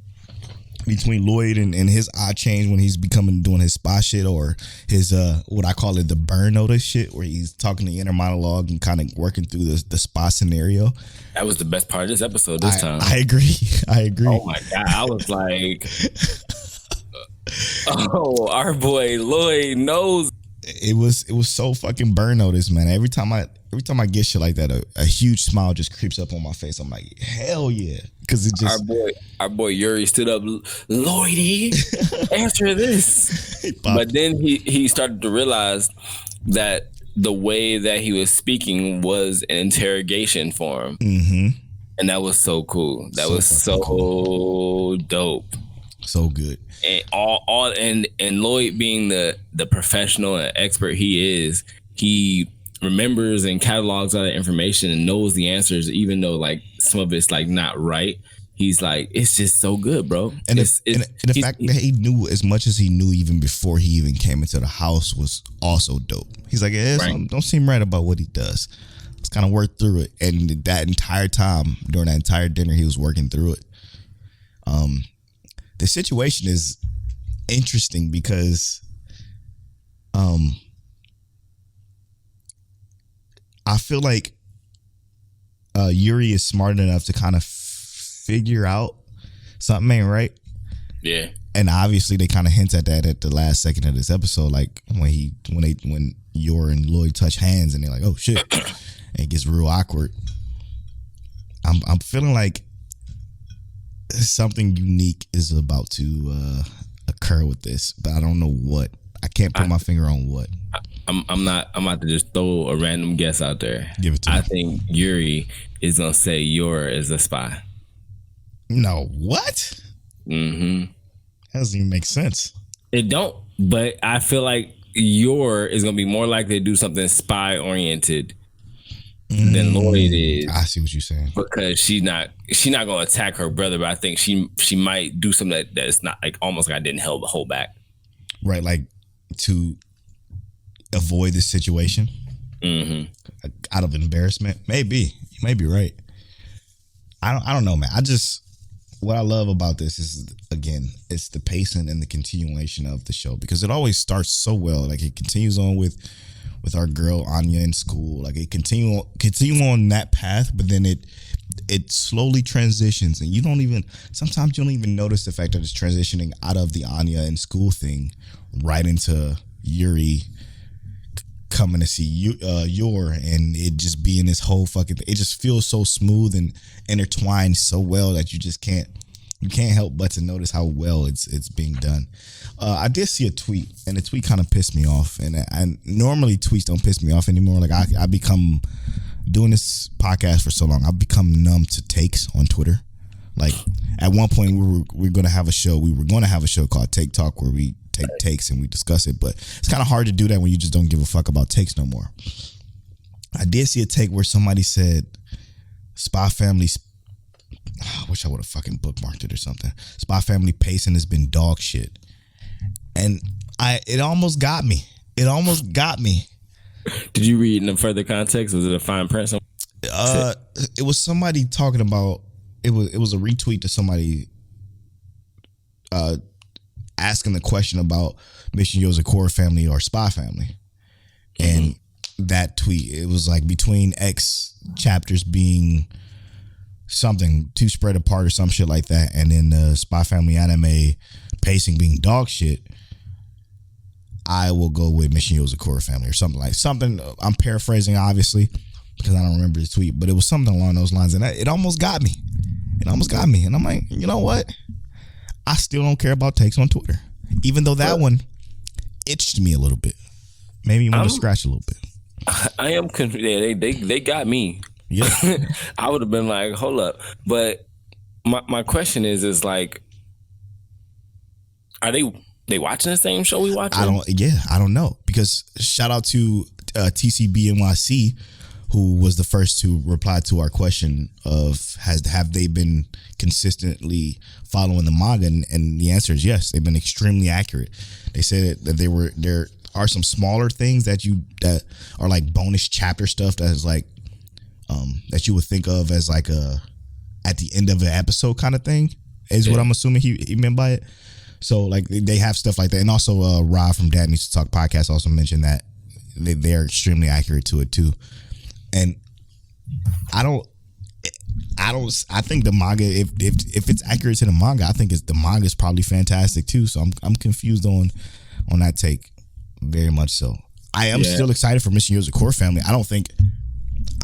Between Lloyd and his eye change when he's doing his spy shit, or his what I call it, the burn notice shit, where he's talking the inner monologue and kind of working through the spy scenario. That was the best part of this episode this time. I agree. Oh my God. I was like, oh, our boy Lloyd knows. It was so fucking burn notice, man. Every time I get shit like that, a huge smile just creeps up on my face. I'm like, hell yeah. Because it just our boy Yuri stood up, Lloydie, answer this. But then he started to realize that the way that he was speaking was an interrogation for him. Mm-hmm. And that was so cool. That was so cool. Dope. So good. And and Lloyd being the professional and expert he is, he remembers and catalogs all that information and knows the answers, even though like some of it's like not right. He's like, it's just so good, bro. And the fact that he knew as much as he knew even before he even came into the house was also dope. He's like, something don't seem right about what he does. Let's kind of work through it. And that entire time, during that entire dinner, he was working through it. The situation is interesting because I feel like Yuri is smart enough to kind of figure out something ain't right. Yeah. And obviously they kind of hint at that at the last second of this episode, like when Yor and Lloyd touch hands and they're like, oh shit, and it gets real awkward. I'm feeling like something unique is about to occur with this, but I don't know what. I can't put my finger on what. I'm about to just throw a random guess out there. Give it to me. I think Yuri is gonna say Yor is a spy. No, what? Mm-hmm. That doesn't even make sense. It don't, but I feel like Yor is gonna be more likely to do something spy oriented than Lloyd is. I see what you're saying. Because she's not gonna attack her brother, but I think she might do something that's not like almost like I didn't hold back. Right, like to avoid this situation out of embarrassment. Maybe you may be right. I don't know, man. What I love about this is, again, it's the pacing and the continuation of the show, because it always starts so well. Like it continues on with our girl Anya in school. Like it continue on that path, but then it slowly transitions, and sometimes you don't even notice the fact that it's transitioning out of the Anya in school thing right into Yuri coming to see Yor, and it just being this whole fucking thing. It just feels so smooth and intertwined so well that you can't help but to notice how well it's being done. I did see a tweet, and the tweet kind of pissed me off, and I normally tweets don't piss me off anymore. Like I become, doing this podcast for so long, I've become numb to takes on Twitter. Like at one point we were going to have a show called Take Talk, where we take takes and we discuss it, but it's kind of hard to do that when you just don't give a fuck about takes no more. I did see a take where somebody said Spy Family, I wish I would have fucking bookmarked it or something. Spy Family pacing has been dog shit, and it almost got me. Did you read in further context? Was it a fine print? It was somebody talking about it was a retweet to somebody asking the question about Mission Yozakura Family or Spy Family. And that tweet, it was like between X chapters being something too spread apart or some shit like that, and then the Spy Family anime pacing being dog shit, I will go with Mission Yozakura Family or something. I'm paraphrasing, obviously, because I don't remember the tweet, but it was something along those lines, and it almost got me. And I'm like, you know what? I still don't care about takes on Twitter, even though that one itched me a little bit. Maybe you want to scratch a little bit. I am confused. They got me. Yeah. I would have been like, hold up. But my question is like, are they watching the same show we watching? I don't know, because shout out to TCBNYC, who was the first to reply to our question of have they been consistently following the manga, and the answer is yes. They've been extremely accurate. They said that there are some smaller things that are like bonus chapter stuff that is like that you would think of as like a at the end of an episode kind of thing, is what I'm assuming he meant by it. So like they have stuff like that, and also Rob from Dad Needs to Talk podcast also mentioned that they're extremely accurate to it too. And I think the manga, if it's accurate to the manga, I think the manga is probably fantastic too. So I'm confused on that take, very much so. I am still excited for Mission Yozakura Family.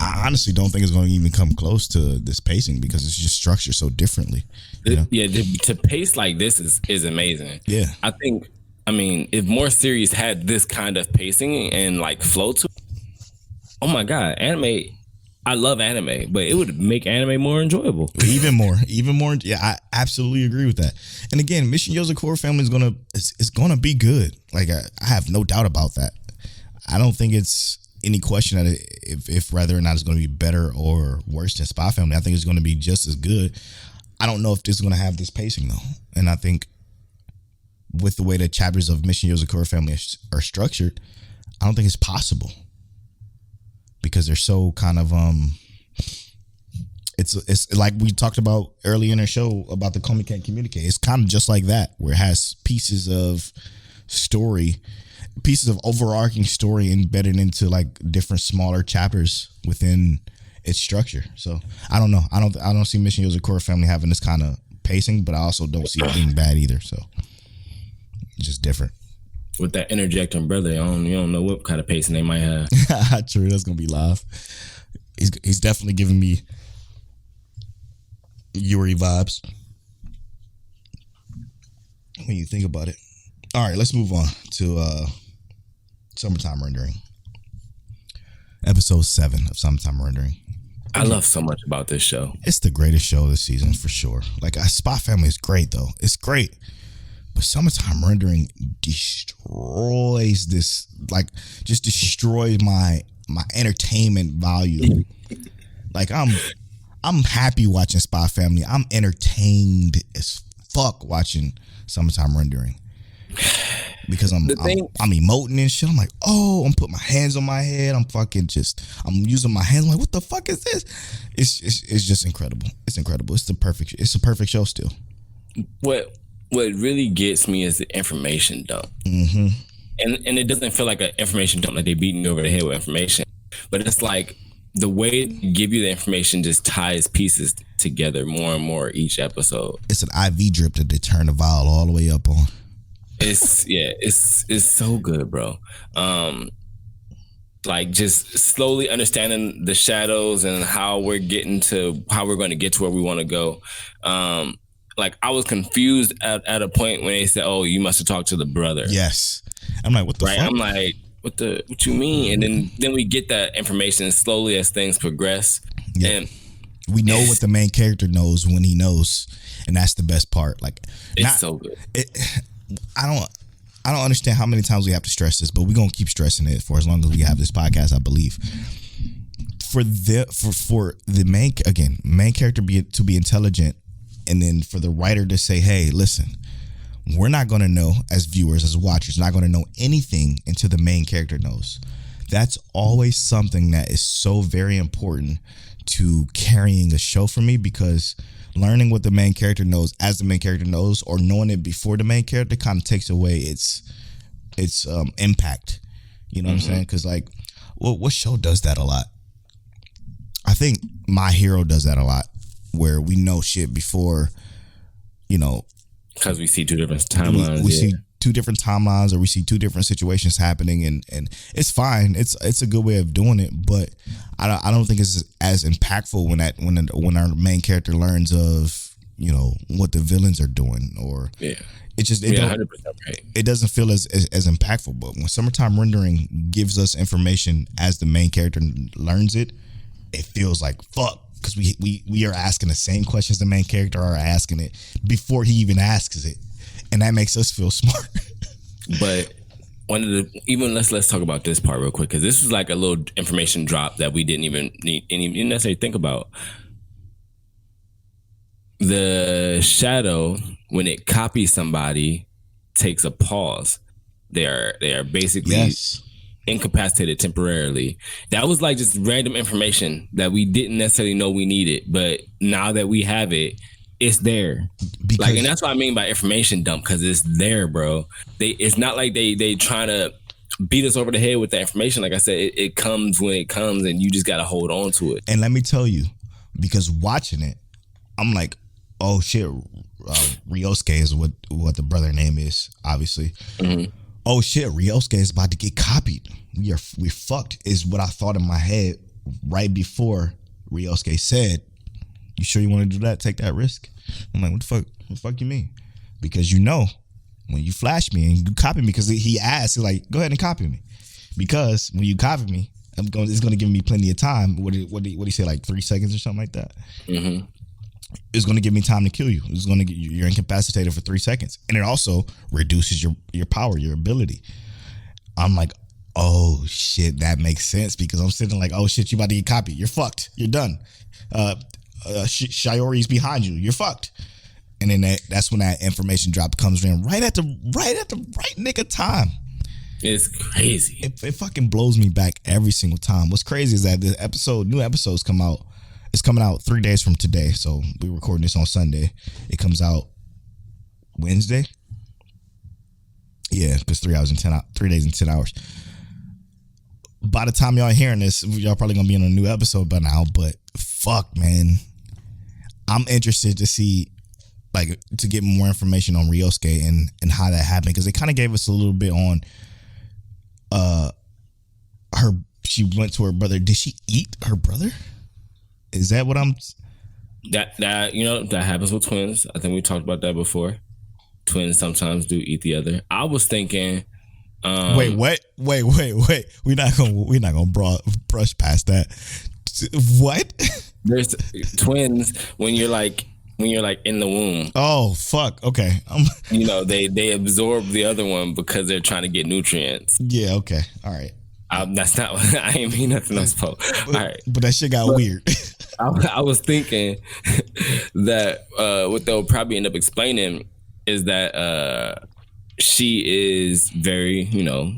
I honestly don't think it's going to even come close to this pacing, because it's just structured so differently. You know? Yeah, to pace like this is amazing. Yeah, I mean, if more series had this kind of pacing and like flow to, oh my god, anime. I love anime, but it would make anime more enjoyable. Even more. Yeah, I absolutely agree with that. And again, Mission Yozakura Family is gonna be good. Like I have no doubt about that. I don't think it's any question that if whether or not it's going to be better or worse than Spy Family. I think it's going to be just as good. I don't know if this is going to have this pacing though, and I think with the way the chapters of Mission Yozakura Family are structured, I don't think it's possible, because they're so kind of it's like we talked about earlier in our show about the Komi Can't Communicate. It's kind of just like that, where it has pieces of overarching story embedded into like different smaller chapters within its structure. So I don't know. I don't see Mission Yozakura Family having this kind of pacing, but I also don't see it being bad either. So it's just different. With that interjecting brother, you don't know what kind of pacing they might have. True, that's gonna be live. He's definitely giving me Yuri vibes when you think about it. All right, let's move on to Summertime Rendering. Episode 7 of Summertime Rendering. I love so much about this show. It's the greatest show this season for sure. Like, Spy Family is great though. It's great. But Summertime Rendering destroys this, like, just destroys my entertainment value. Like, I'm happy watching Spy Family. I'm entertained as fuck watching Summertime Rendering. Because I'm emoting and shit. I'm like, oh, I'm putting my hands on my head. I'm using my hands. I'm like, what the fuck is this? It's just incredible. It's incredible. It's a perfect show still. What really gets me is the information dump. Mm-hmm. And it doesn't feel like an information dump, like they beating you over the head with information. But it's like the way they give you the information just ties pieces together more and more each episode. It's an IV drip that they turn the vial all the way up on. It's so good, bro. Like just slowly understanding the shadows and how we're going to get to where we want to go. Like I was confused at a point when they said, "Oh, you must have talked to the brother." Yes, I'm like, what the fuck? I'm like, what you mean? And then we get that information slowly as things progress. Yeah. And we know what the main character knows when he knows, and that's the best part. Like, it's so good. I don't understand how many times we have to stress this, but we're gonna keep stressing it for as long as we have this podcast, I believe. For the main character to be intelligent, and then for the writer to say, hey, listen, we're not gonna know as viewers, as watchers, not gonna know anything until the main character knows. That's always something that is so very important to carrying a show for me, because learning what the main character knows as the main character knows, or knowing it before the main character, kind of takes away its impact. You know what I'm saying? Because like, what show does that a lot? I think My Hero does that a lot, where we know shit before, because we see two different timelines. We see two different timelines, or we see two different situations happening, and it's fine. It's a good way of doing it, but I don't think it's as impactful when our main character learns of what the villains are doing, or it 100% right. It doesn't feel as impactful. But when Summertime Rendering gives us information as the main character learns it, it feels like fuck, because we are asking the same questions the main character are asking it before he even asks it. And that makes us feel smart. But let's talk about this part real quick, because this was like a little information drop that we didn't even necessarily think about. The shadow, when it copies somebody, takes a pause. They are basically incapacitated temporarily. That was like just random information that we didn't necessarily know we needed, but now that we have it, it's there. And that's what I mean by information dump, because it's there, bro. It's not like they trying to beat us over the head with the information. Like I said, it comes when it comes, and you just got to hold on to it. And let me tell you, because watching it, I'm like, oh shit, Ryosuke is what the brother name is, obviously. Mm-hmm. Oh shit, Ryosuke is about to get copied. We're fucked, is what I thought in my head right before Ryosuke said, you sure you want to do that? Take that risk? I'm like, what the fuck you mean? Because when you flash me and you copy me, because he asked, he's like, go ahead and copy me. Because when you copy me, it's going to give me plenty of time. What did he say, like 3 seconds or something like that? Mm-hmm. It's going to give me time to kill you. You're incapacitated for 3 seconds. And it also reduces your power, your ability. I'm like, oh shit, that makes sense, because I'm sitting like, oh shit, you about to get copied. You're fucked. You're done. Shiori's behind you. You're fucked. And then that's when that information drop comes in right at the right nick of time. It's crazy. It fucking blows me back every single time. What's crazy is that new episodes come out. It's coming out 3 days from today. So we're recording this on Sunday. It comes out Wednesday. Yeah, because 3 days and 10 hours. by the time y'all hearing this, y'all probably gonna be in a new episode by now. But fuck, man, I'm interested to see, like, to get more information on Ryosuke and how that happened, because they kind of gave us a little bit on her. She went to her brother. Did she eat her brother? Is that what I'm? That that happens with twins. I think we talked about that before. Twins sometimes do eat the other. I was thinking. Wait. We're not gonna brush past that. What? There's twins when you're like in the womb. Oh fuck. Okay. They absorb the other one because they're trying to get nutrients. Yeah. Okay. All right. That's not. I ain't mean nothing else. All right. But that shit got weird. I was thinking that what they'll probably end up explaining is that she is very,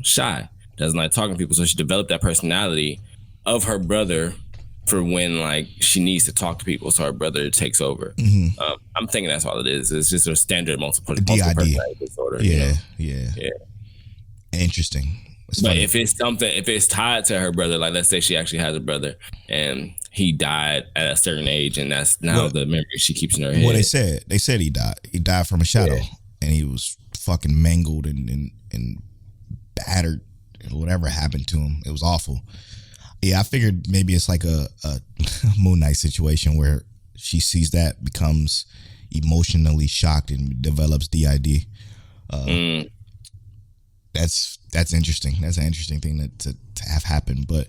shy, doesn't like talking to people. So she developed that personality of her brother for when like she needs to talk to people. So her brother takes over. Mm-hmm. I'm thinking that's all it is. It's just a standard multiple personality disorder. Yeah. Interesting. But if it's tied to her brother, like let's say she actually has a brother and he died at a certain age, and that's now the memory she keeps in her head. Well, they said he died. He died from a shadow, and he was fucking mangled and battered. And whatever happened to him, it was awful. Yeah, I figured maybe it's like a Moon Knight situation where she sees that, becomes emotionally shocked, and develops DID. That's interesting. That's an interesting thing to have happen. But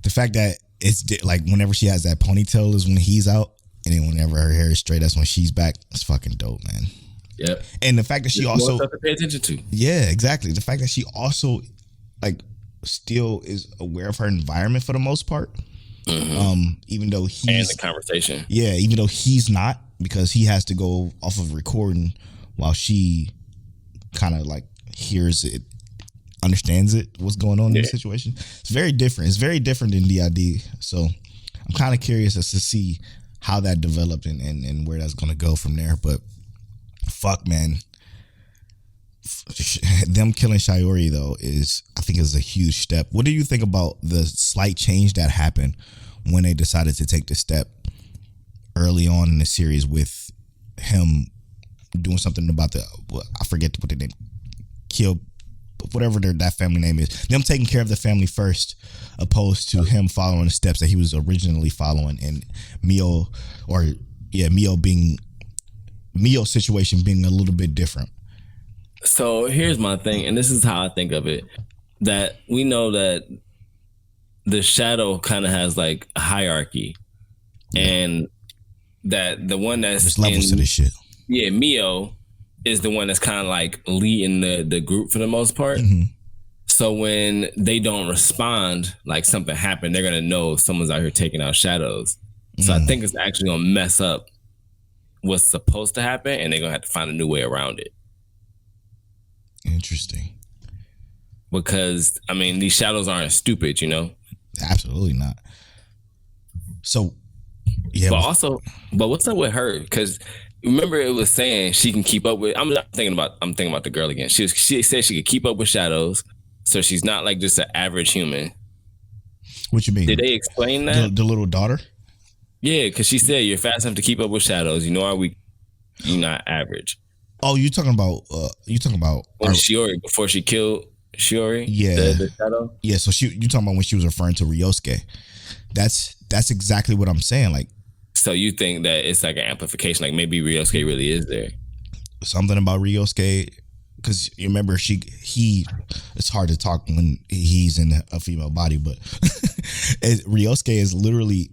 the fact that it's like whenever she has that ponytail is when he's out, and then whenever her hair is straight, that's when she's back. It's fucking dope, man. Yep. And the fact that she also more stuff to pay attention to. Yeah, exactly. The fact that she also like still is aware of her environment for the most part. Mm-hmm. Even though he's and the conversation. Yeah, even though he's not, because he has to go off of recording while she kind of like hears it, understands it, what's going on in the situation. It's very different. It's very different than DID. So I'm kind of curious as to see how that developed and where that's going to go from there. But fuck, man. Them killing Shiori, though, I think is a huge step. What do you think about the slight change that happened when they decided to take the step early on in the series with him doing something about I forget what the name, kill, whatever that family name is, them taking care of the family first, opposed to him following the steps that he was originally following, and Mio's situation being a little bit different. So here's my thing, and this is how I think of it, that we know that the shadow kind of has like a hierarchy, and that the one there's levels to this shit. Yeah, Mio is the one that's kind of like leading the group for the most part. Mm-hmm. So when they don't respond, like something happened, they're gonna know someone's out here taking out shadows. So I think it's actually gonna mess up what's supposed to happen, and they're gonna have to find a new way around it. Interesting. Because I mean, these shadows aren't stupid, Absolutely not. So, yeah. But what's up with her? Because remember, it was saying she can keep up with. I'm thinking about the girl again. She said she could keep up with shadows, so she's not like just an average human. What you mean? Did they explain that? The little daughter? Yeah, because she said you're fast enough to keep up with shadows. You're not average. Oh, you talking about when Shiori, before she killed Shiori? Yeah. The shadow? Yeah, so you talking about when she was referring to Ryosuke. That's exactly what I'm saying. Like, so you think that it's like an amplification, like maybe Ryosuke really is there? Something about Ryosuke, because you remember it's hard to talk when he's in a female body, but Ryosuke is literally,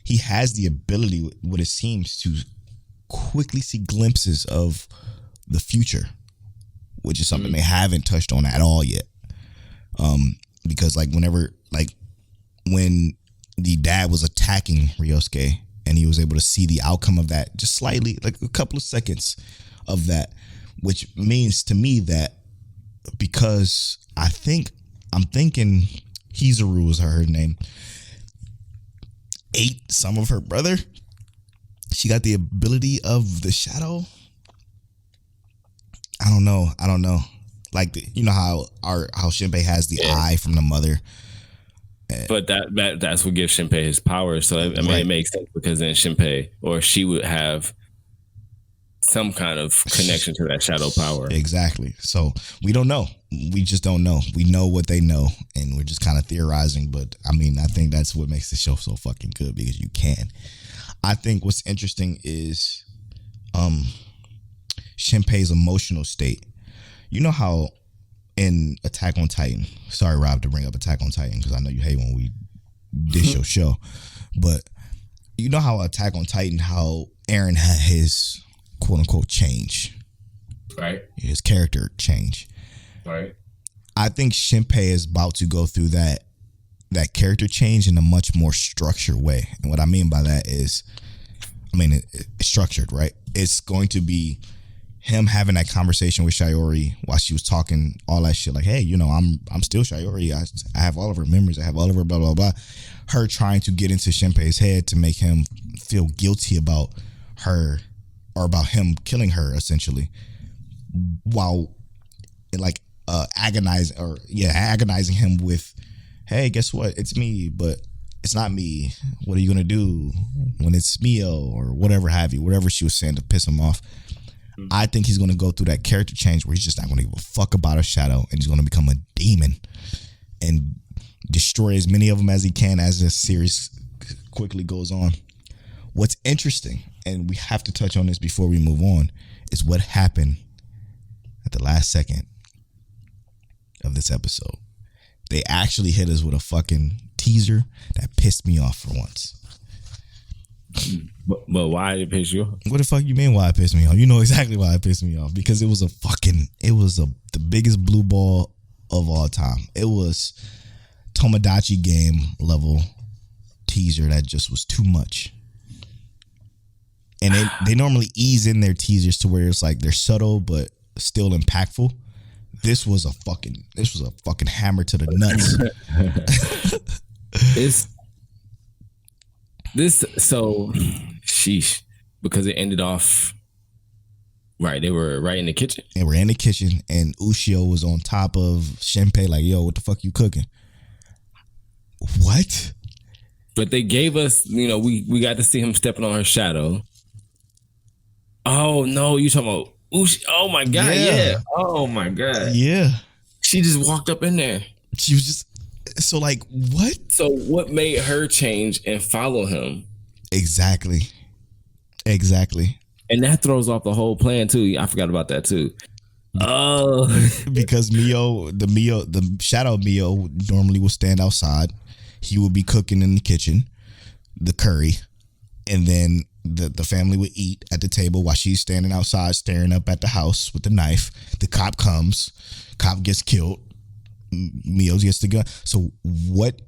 he has the ability, what it seems, to quickly see glimpses of the future, which is something they haven't touched on at all yet. Because like when the dad was attacking Ryosuke and he was able to see the outcome of that, just slightly, like a couple of seconds of that, which means to me that, because I'm thinking Hizuru was her name, ate some of her brother. She got the ability of the shadow. I don't know. Like you know how Shinpei has the eye from the mother. But that's what gives Shinpei his power. So I mean, it makes sense because then Shinpei or she would have some kind of connection to that shadow power. Exactly. So we don't know. We just don't know. We know what they know, and we're just kind of theorizing. But I mean, I think that's what makes the show so fucking good because you can. I think what's interesting is Shinpei's emotional state. You know how in Attack on Titan, sorry Rob to bring up Attack on Titan because I know you hate when we dish your show, but you know how Attack on Titan, how Eren had his quote unquote change, right? His character change, right? I think Shinpei is about to go through that character change in a much more structured way, and what I mean by that is, I mean it's structured, right? It's going to be him having that conversation with Shiori while she was talking all that shit, like, hey, you know, I'm still Shiori. I have all of her memories. I have all of her blah, blah, blah. Her trying to get into Shinpei's head to make him feel guilty about her or about him killing her, essentially, while like agonizing him with, hey, guess what? It's me, but it's not me. What are you going to do when it's Mio or whatever have you, whatever she was saying to piss him off. I think he's going to go through that character change where he's just not going to give a fuck about a shadow and he's going to become a demon and destroy as many of them as he can as this series quickly goes on. What's interesting, and we have to touch on this before we move on, is what happened at the last second of this episode. They actually hit us with a fucking teaser that pissed me off for once. But why did it piss you off? What the fuck you mean why it pissed me off? You know exactly why it pissed me off. Because it was the biggest blue ball of all time. It was Tomodachi game level teaser that just was too much. And they normally ease in their teasers to where it's like they're subtle but still impactful. This was a fucking hammer to the nuts. Sheesh, because it ended off right. They were right in the kitchen. They were in the kitchen, and Ushio was on top of Shinpei, like, "Yo, what the fuck you cooking?" What? But they gave us, you know, we got to see him stepping on her shadow. Oh no, you talking about Ushio? Oh my god, yeah. Oh my god, yeah. She just walked up in there. She was just. So like what? So what made her change and follow him? Exactly. And that throws off the whole plan too. I forgot about that too. Oh, because the shadow Mio normally will stand outside. He would be cooking in the kitchen, the curry, and then the family would eat at the table while she's standing outside staring up at the house with the knife. The cop comes, cop gets killed. Mio gets the gun. So what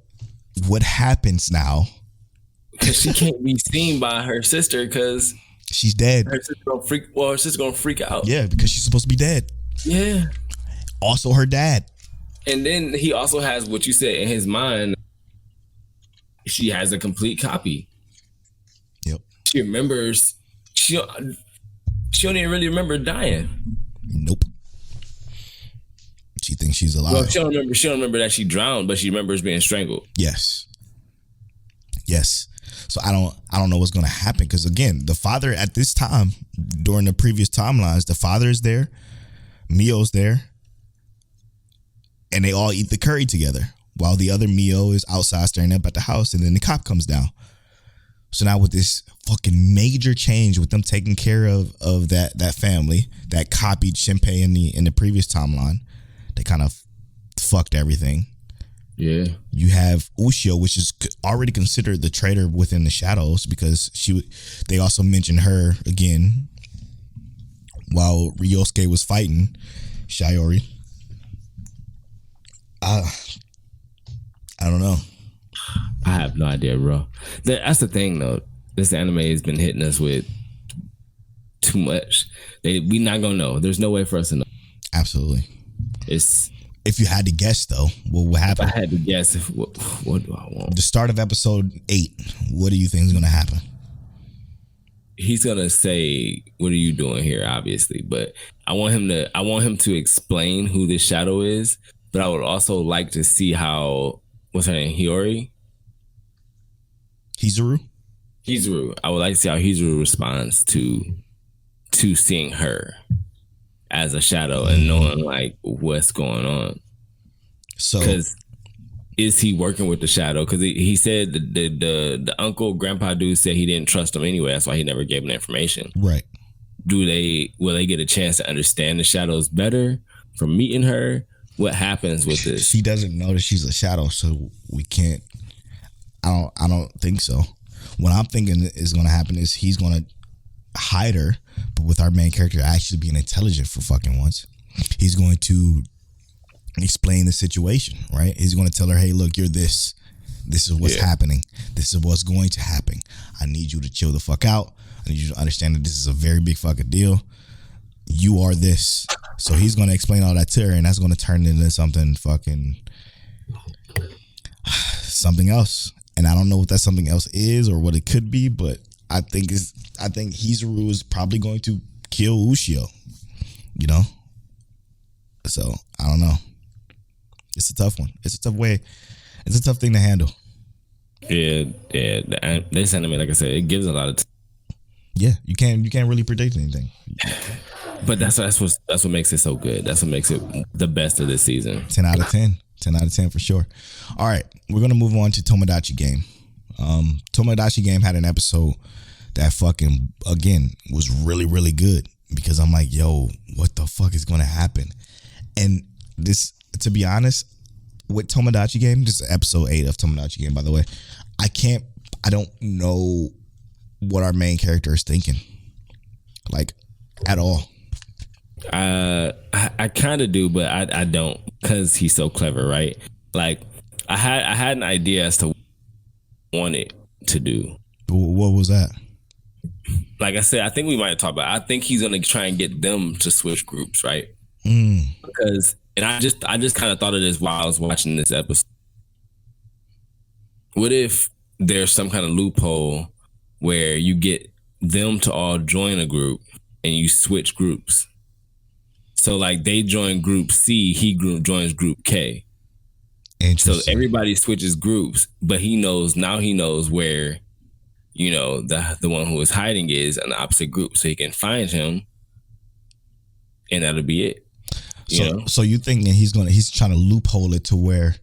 happens now? Because she can't be seen by her sister because she's dead. Her sister gonna freak. Well, her sister gonna freak out. Yeah, because she's supposed to be dead. Yeah. Also, her dad. And then he also has what you said in his mind. She has a complete copy. Yep. She remembers. She don't even really remember dying. Nope. She thinks she's alive. Well, she don't remember that she drowned, but she remembers being strangled. Yes. So I don't know what's going to happen because again, the father at this time during the previous timelines, the father is there, Mio's there, and they all eat the curry together while the other Mio is outside staring up at the house, and then the cop comes down. So now with this fucking major change with them taking care of that family that copied Shinpei in the previous timeline. They kind of fucked everything. Yeah. You have Ushio, which is already considered the traitor within the shadows because they also mentioned her again while Ryosuke was fighting Shiori. I don't know. I have no idea, bro. That's the thing, though. This anime has been hitting us with too much. We not gonna know. There's no way for us to know. Absolutely. If you had to guess, though, what would happen? If I had to guess, what do I want? The start of episode 8. What do you think is going to happen? he's gonna say, "What are you doing here?" Obviously, but I want him to explain who this shadow is. But I would also like to see how what's her name, Hiyori. Hizuru. I would like to see how Hizuru responds to seeing her as a shadow and knowing like what's going on. So, because is he working with the shadow? Because he said the uncle grandpa dude said he didn't trust him anyway. That's why he never gave him the information. right. Will they get a chance to understand the shadows better from meeting her? What happens with this? She doesn't know that she's a shadow, so we can't. I don't think so. What I'm thinking is going to happen is he's going to hide her, but with our main character actually being intelligent for fucking once, he's going to explain the situation, right? He's going to tell her, hey, look, you're this. This is what's happening. This is what's going to happen. I need you to chill the fuck out. I need you to understand that this is a very big fucking deal. You are this. So he's going to explain all that to her, and that's going to turn into something else. And I don't know what that something else is or what it could be, but I think Hizuru is probably going to kill Ushio. You know? So I don't know. It's a tough one. It's a tough way. It's a tough thing to handle. Yeah. This anime, like I said, it gives a lot of. Yeah, you can't really predict anything. But that's what makes it so good. That's what makes it the best of this season. 10 out of 10. 10 out of 10 for sure. All right, we're gonna move on to Tomodachi Game. Tomodachi Game had an episode that fucking again was really, really good because I'm like, yo, what the fuck is gonna happen? And this, to be honest, with Tomodachi Game, this is episode 8 of Tomodachi Game, by the way. I don't know what our main character is thinking, like, at all. I kind of do, but I don't, because he's so clever, right? Like, I had an idea as to what I wanted to do. What was that? Like I said, I think we might have talked about it. I think he's gonna try and get them to switch groups, right? Because, and I just kind of thought of this while I was watching this episode. What if there's some kind of loophole where you get them to all join a group and you switch groups? So like they join group C, he joins group K. So everybody switches groups, but he knows where, you know, the one who is hiding is in the opposite group, so he can find him, and that'll be it. So you thinking he's trying to loophole it to where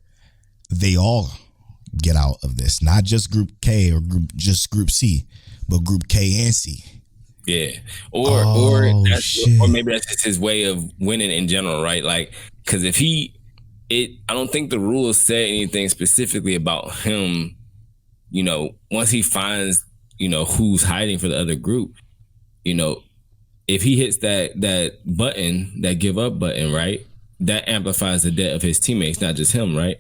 they all get out of this, not just group K or just group C, but group K and C. Yeah, or maybe that's just his way of winning in general, right? Like, because I don't think the rules say anything specifically about him. You know, once he finds, you know, who's hiding for the other group, you know, if he hits that button, that give up button, right, that amplifies the death of his teammates, not just him, right?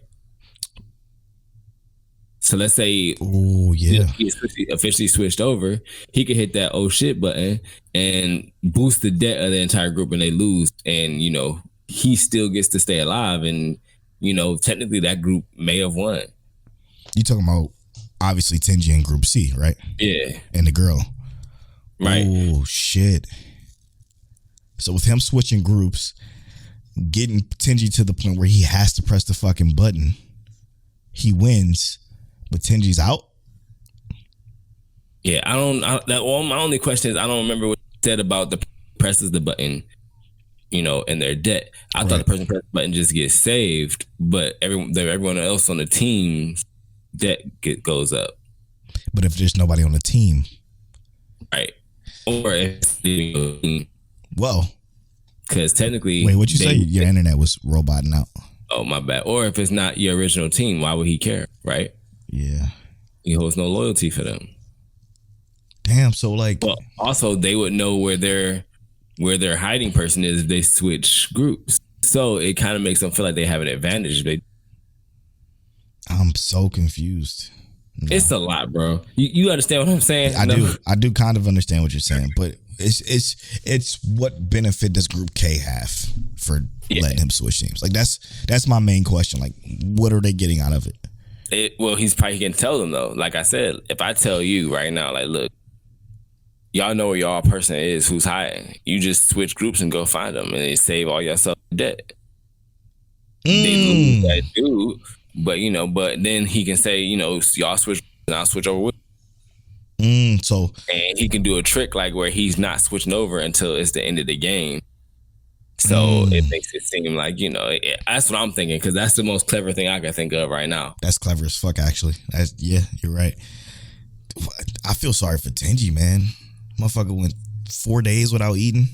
So let's say he officially switched over, he could hit that oh shit button and boost the debt of the entire group, and they lose, and you know he still gets to stay alive, and you know technically that group may have won. You talking about obviously Tenji in group C, right? Yeah, and the girl, right? Oh shit! So with him switching groups, getting Tenji to the point where he has to press the fucking button, he wins. But Tenji's out. Yeah, my only question is I don't remember what you said about the presses the button, you know, and their debt. I thought the person press the button just gets saved, but everyone else on the team's debt goes up. But if there's nobody on the team, right? Or if well, because technically, wait, what you say? Your internet was roboting out. Oh, my bad. Or if it's not your original team, why would he care, right? Yeah. He holds no loyalty for them. Damn, so like, well, also they would know where their hiding person is if they switch groups. So it kind of makes them feel like they have an advantage. I'm so confused. No. It's a lot, bro. You understand what I'm saying? I do kind of understand what you're saying, but it's what benefit does Group K have for letting him switch teams? Like that's my main question. Like, what are they getting out of it? He can tell them though. Like I said, if I tell you right now, like, look, y'all know where y'all person is who's hiding. You just switch groups and go find them, and they save all yourself debt. They lose that dude, but then he can say, y'all switch and I'll switch over with. So And he can do a trick like where he's not switching over until it's the end of the game. So it makes it seem like, that's what I'm thinking, because that's the most clever thing I can think of right now. That's clever as fuck, actually. You're right. I feel sorry for Tenji, man. Motherfucker went 4 days without eating.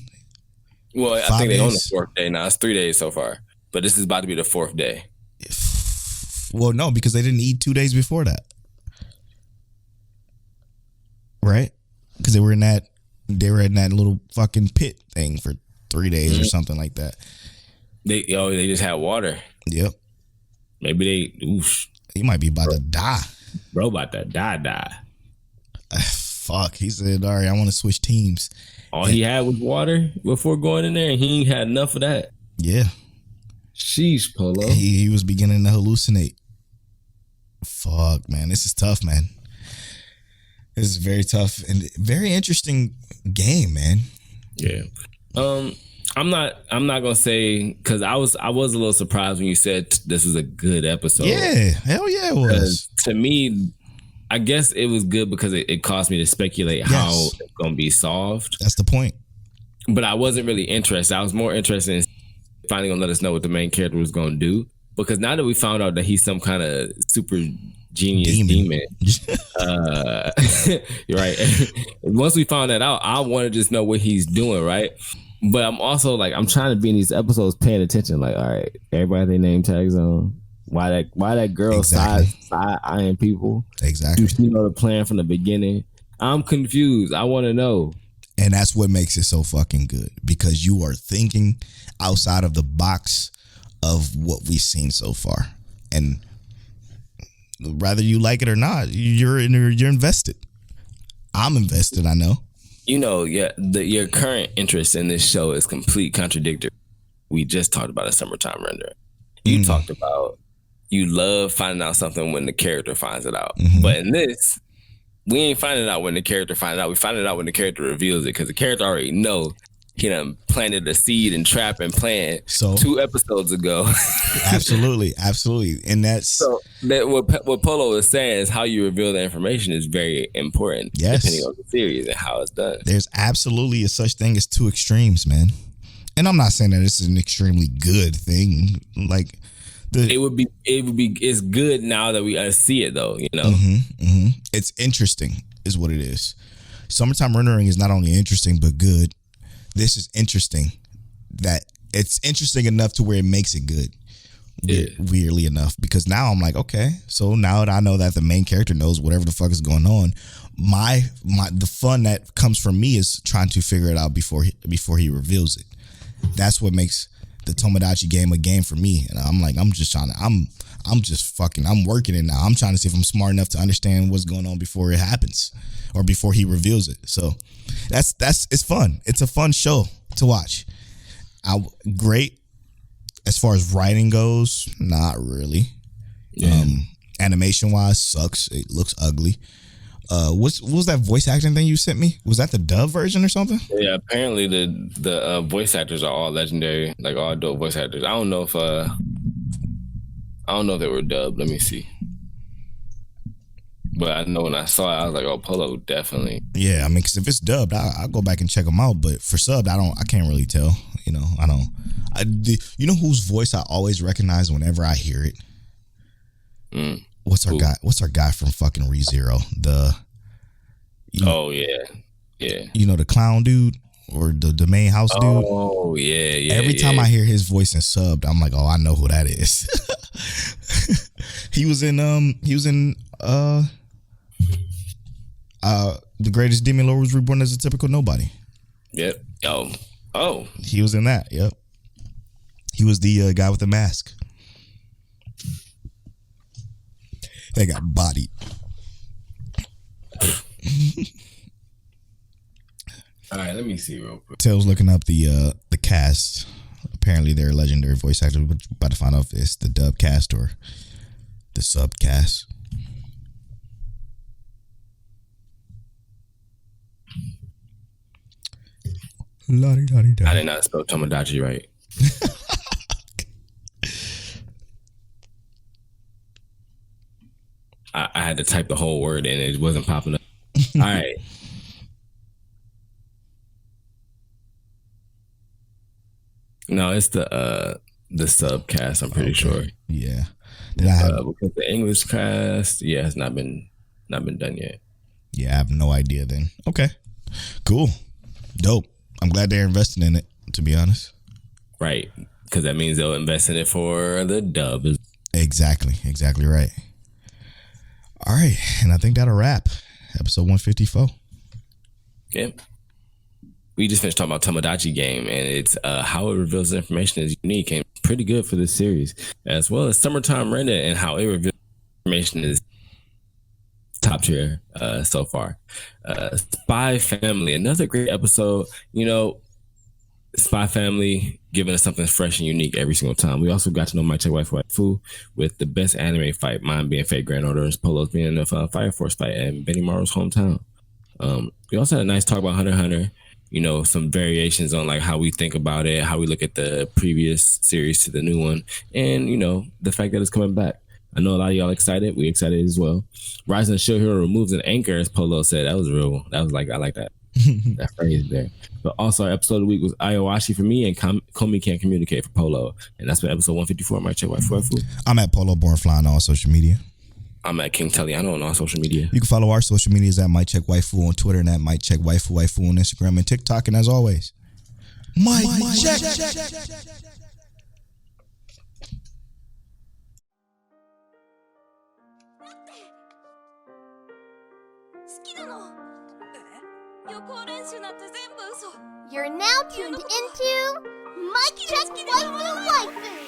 Well, I think they're on the 4th day now. It's 3 days so far, but this is about to be the 4th day. Well, no, because they didn't eat 2 days before that, right? Because they were in that little fucking pit thing for 3 days or something like that. They just had water. Yep. Maybe he might be about to die. Bro, about to die. Fuck. He said, all right, I want to switch teams. All he had was water before going in there, and he ain't had enough of that. Yeah. Sheesh, Polo. He was beginning to hallucinate. Fuck, man. This is tough, man. This is very tough and very interesting game, man. Yeah. I'm not gonna say, because I was a little surprised when you said this was a good episode. Yeah, hell yeah, it was. To me, I guess it was good because it caused me to speculate how it's gonna be solved. That's the point. But I wasn't really interested. I was more interested in finally gonna let us know what the main character was gonna do. Because now that we found out that he's some kind of super genius demon. You're right. Once we found that out, I want to just know what he's doing, right? But I'm also like, I'm trying to be in these episodes paying attention. Like, all right, everybody have their name tags on. Why that girl side eyeing people? Exactly. You know the plan from the beginning. I'm confused. I want to know. And that's what makes it so fucking good, because you are thinking outside of the box of what we've seen so far, and whether you like it or not, you're invested. I'm invested. I know. Your current interest in this show is complete contradictory. We just talked about a summertime render. You talked about you love finding out something when the character finds it out, but in this, we ain't finding out when the character finds it out. We find it out when the character reveals it, because the character already know he done planted a seed and trap and plan 2 episodes ago. Absolutely. And that's what Polo is saying is how you reveal the information is very important. Yes. Depending on the series and how it's done. There's absolutely a such thing as 2 extremes, man. And I'm not saying that this is an extremely good thing. Like it's good now that we see it, though. It's interesting, is what it is. Summertime rendering is not only interesting but good. This is interesting. That it's interesting enough to where it makes it good. Yeah. Weirdly enough, because now I'm like, okay, so now that I know that the main character knows whatever the fuck is going on, the fun that comes from me is trying to figure it out before he reveals it. That's what makes the Tomodachi game a game for me. And I'm like, I'm working it now. I'm trying to see if I'm smart enough to understand what's going on before it happens or before he reveals it. So it's fun. It's a fun show to watch. Great. As far as writing goes, not really. Yeah. Animation wise, sucks. It looks ugly. What was that voice acting thing you sent me? Was that the dub version or something? Yeah, apparently the voice actors are all legendary, like all dope voice actors. I don't know if they were dubbed. Let me see. But I know when I saw it, I was like, "Oh, Polo, definitely." Yeah, I mean, because if it's dubbed, I'll go back and check them out. But for subbed, I can't really tell. I don't. You know whose voice I always recognize whenever I hear it? What's our guy from fucking ReZero? Oh yeah. The clown dude or the main house dude. Oh yeah. Every time I hear his voice in subbed, I'm like, oh, I know who that is. He was in The Greatest Demon Lord Was Reborn as a Typical Nobody. Yep. Oh. He was in that. Yep. He was the guy with the mask. They got bodied. All right, let me see real quick. Tails looking up the cast. Apparently, they're legendary voice actors. We're about to find out if it's the dub cast or the sub cast. La-di-da-di-da. I did not spell Tomodachi right. I had to type the whole word and it wasn't popping up. All right. No, it's the subcast, I'm pretty sure. Yeah. Did I have Because the English cast, yeah, it's not been done yet. Yeah, I have no idea then. Okay. Cool. Dope. I'm glad they're investing in it, to be honest. Right. Because that means they'll invest in it for the dub. Exactly. Exactly right. All right. And I think that'll wrap episode 154. Yeah. We just finished talking about Tomodachi game, and it's how it reveals information is unique and pretty good for this series, as well as Summertime Render and how it reveals information is top tier so far. Spy Family, another great episode. You know, Spy Family giving us something fresh and unique every single time. We also got to know my Check Waifu with the best anime fight, mine being Fate Grand Order's, Polo's being in the Fire Force fight, and Benny Maru's hometown. We also had a nice talk about Hunter x Hunter. You know, some variations on like how we think about it, how we look at the previous series to the new one, and you know the fact that it's coming back. I know a lot of y'all excited. We excited as well. Rising Shield Hero removes an anchor, as Polo said. That was real. That was like, I like that. That phrase there. But also, our episode of the week was Ayawashi for me and Komi Can't Communicate for Polo. And that's been episode 154. My Check Waifu. I'm at Polo Born Flying on social media. I'm at King Telliano on all social media. You can follow our social medias at Mike Check Waifu on Twitter and at Mike Check Waifu on Instagram and TikTok. And as always, Mike Check. You're now tuned into Mike Check Waifu Waifu.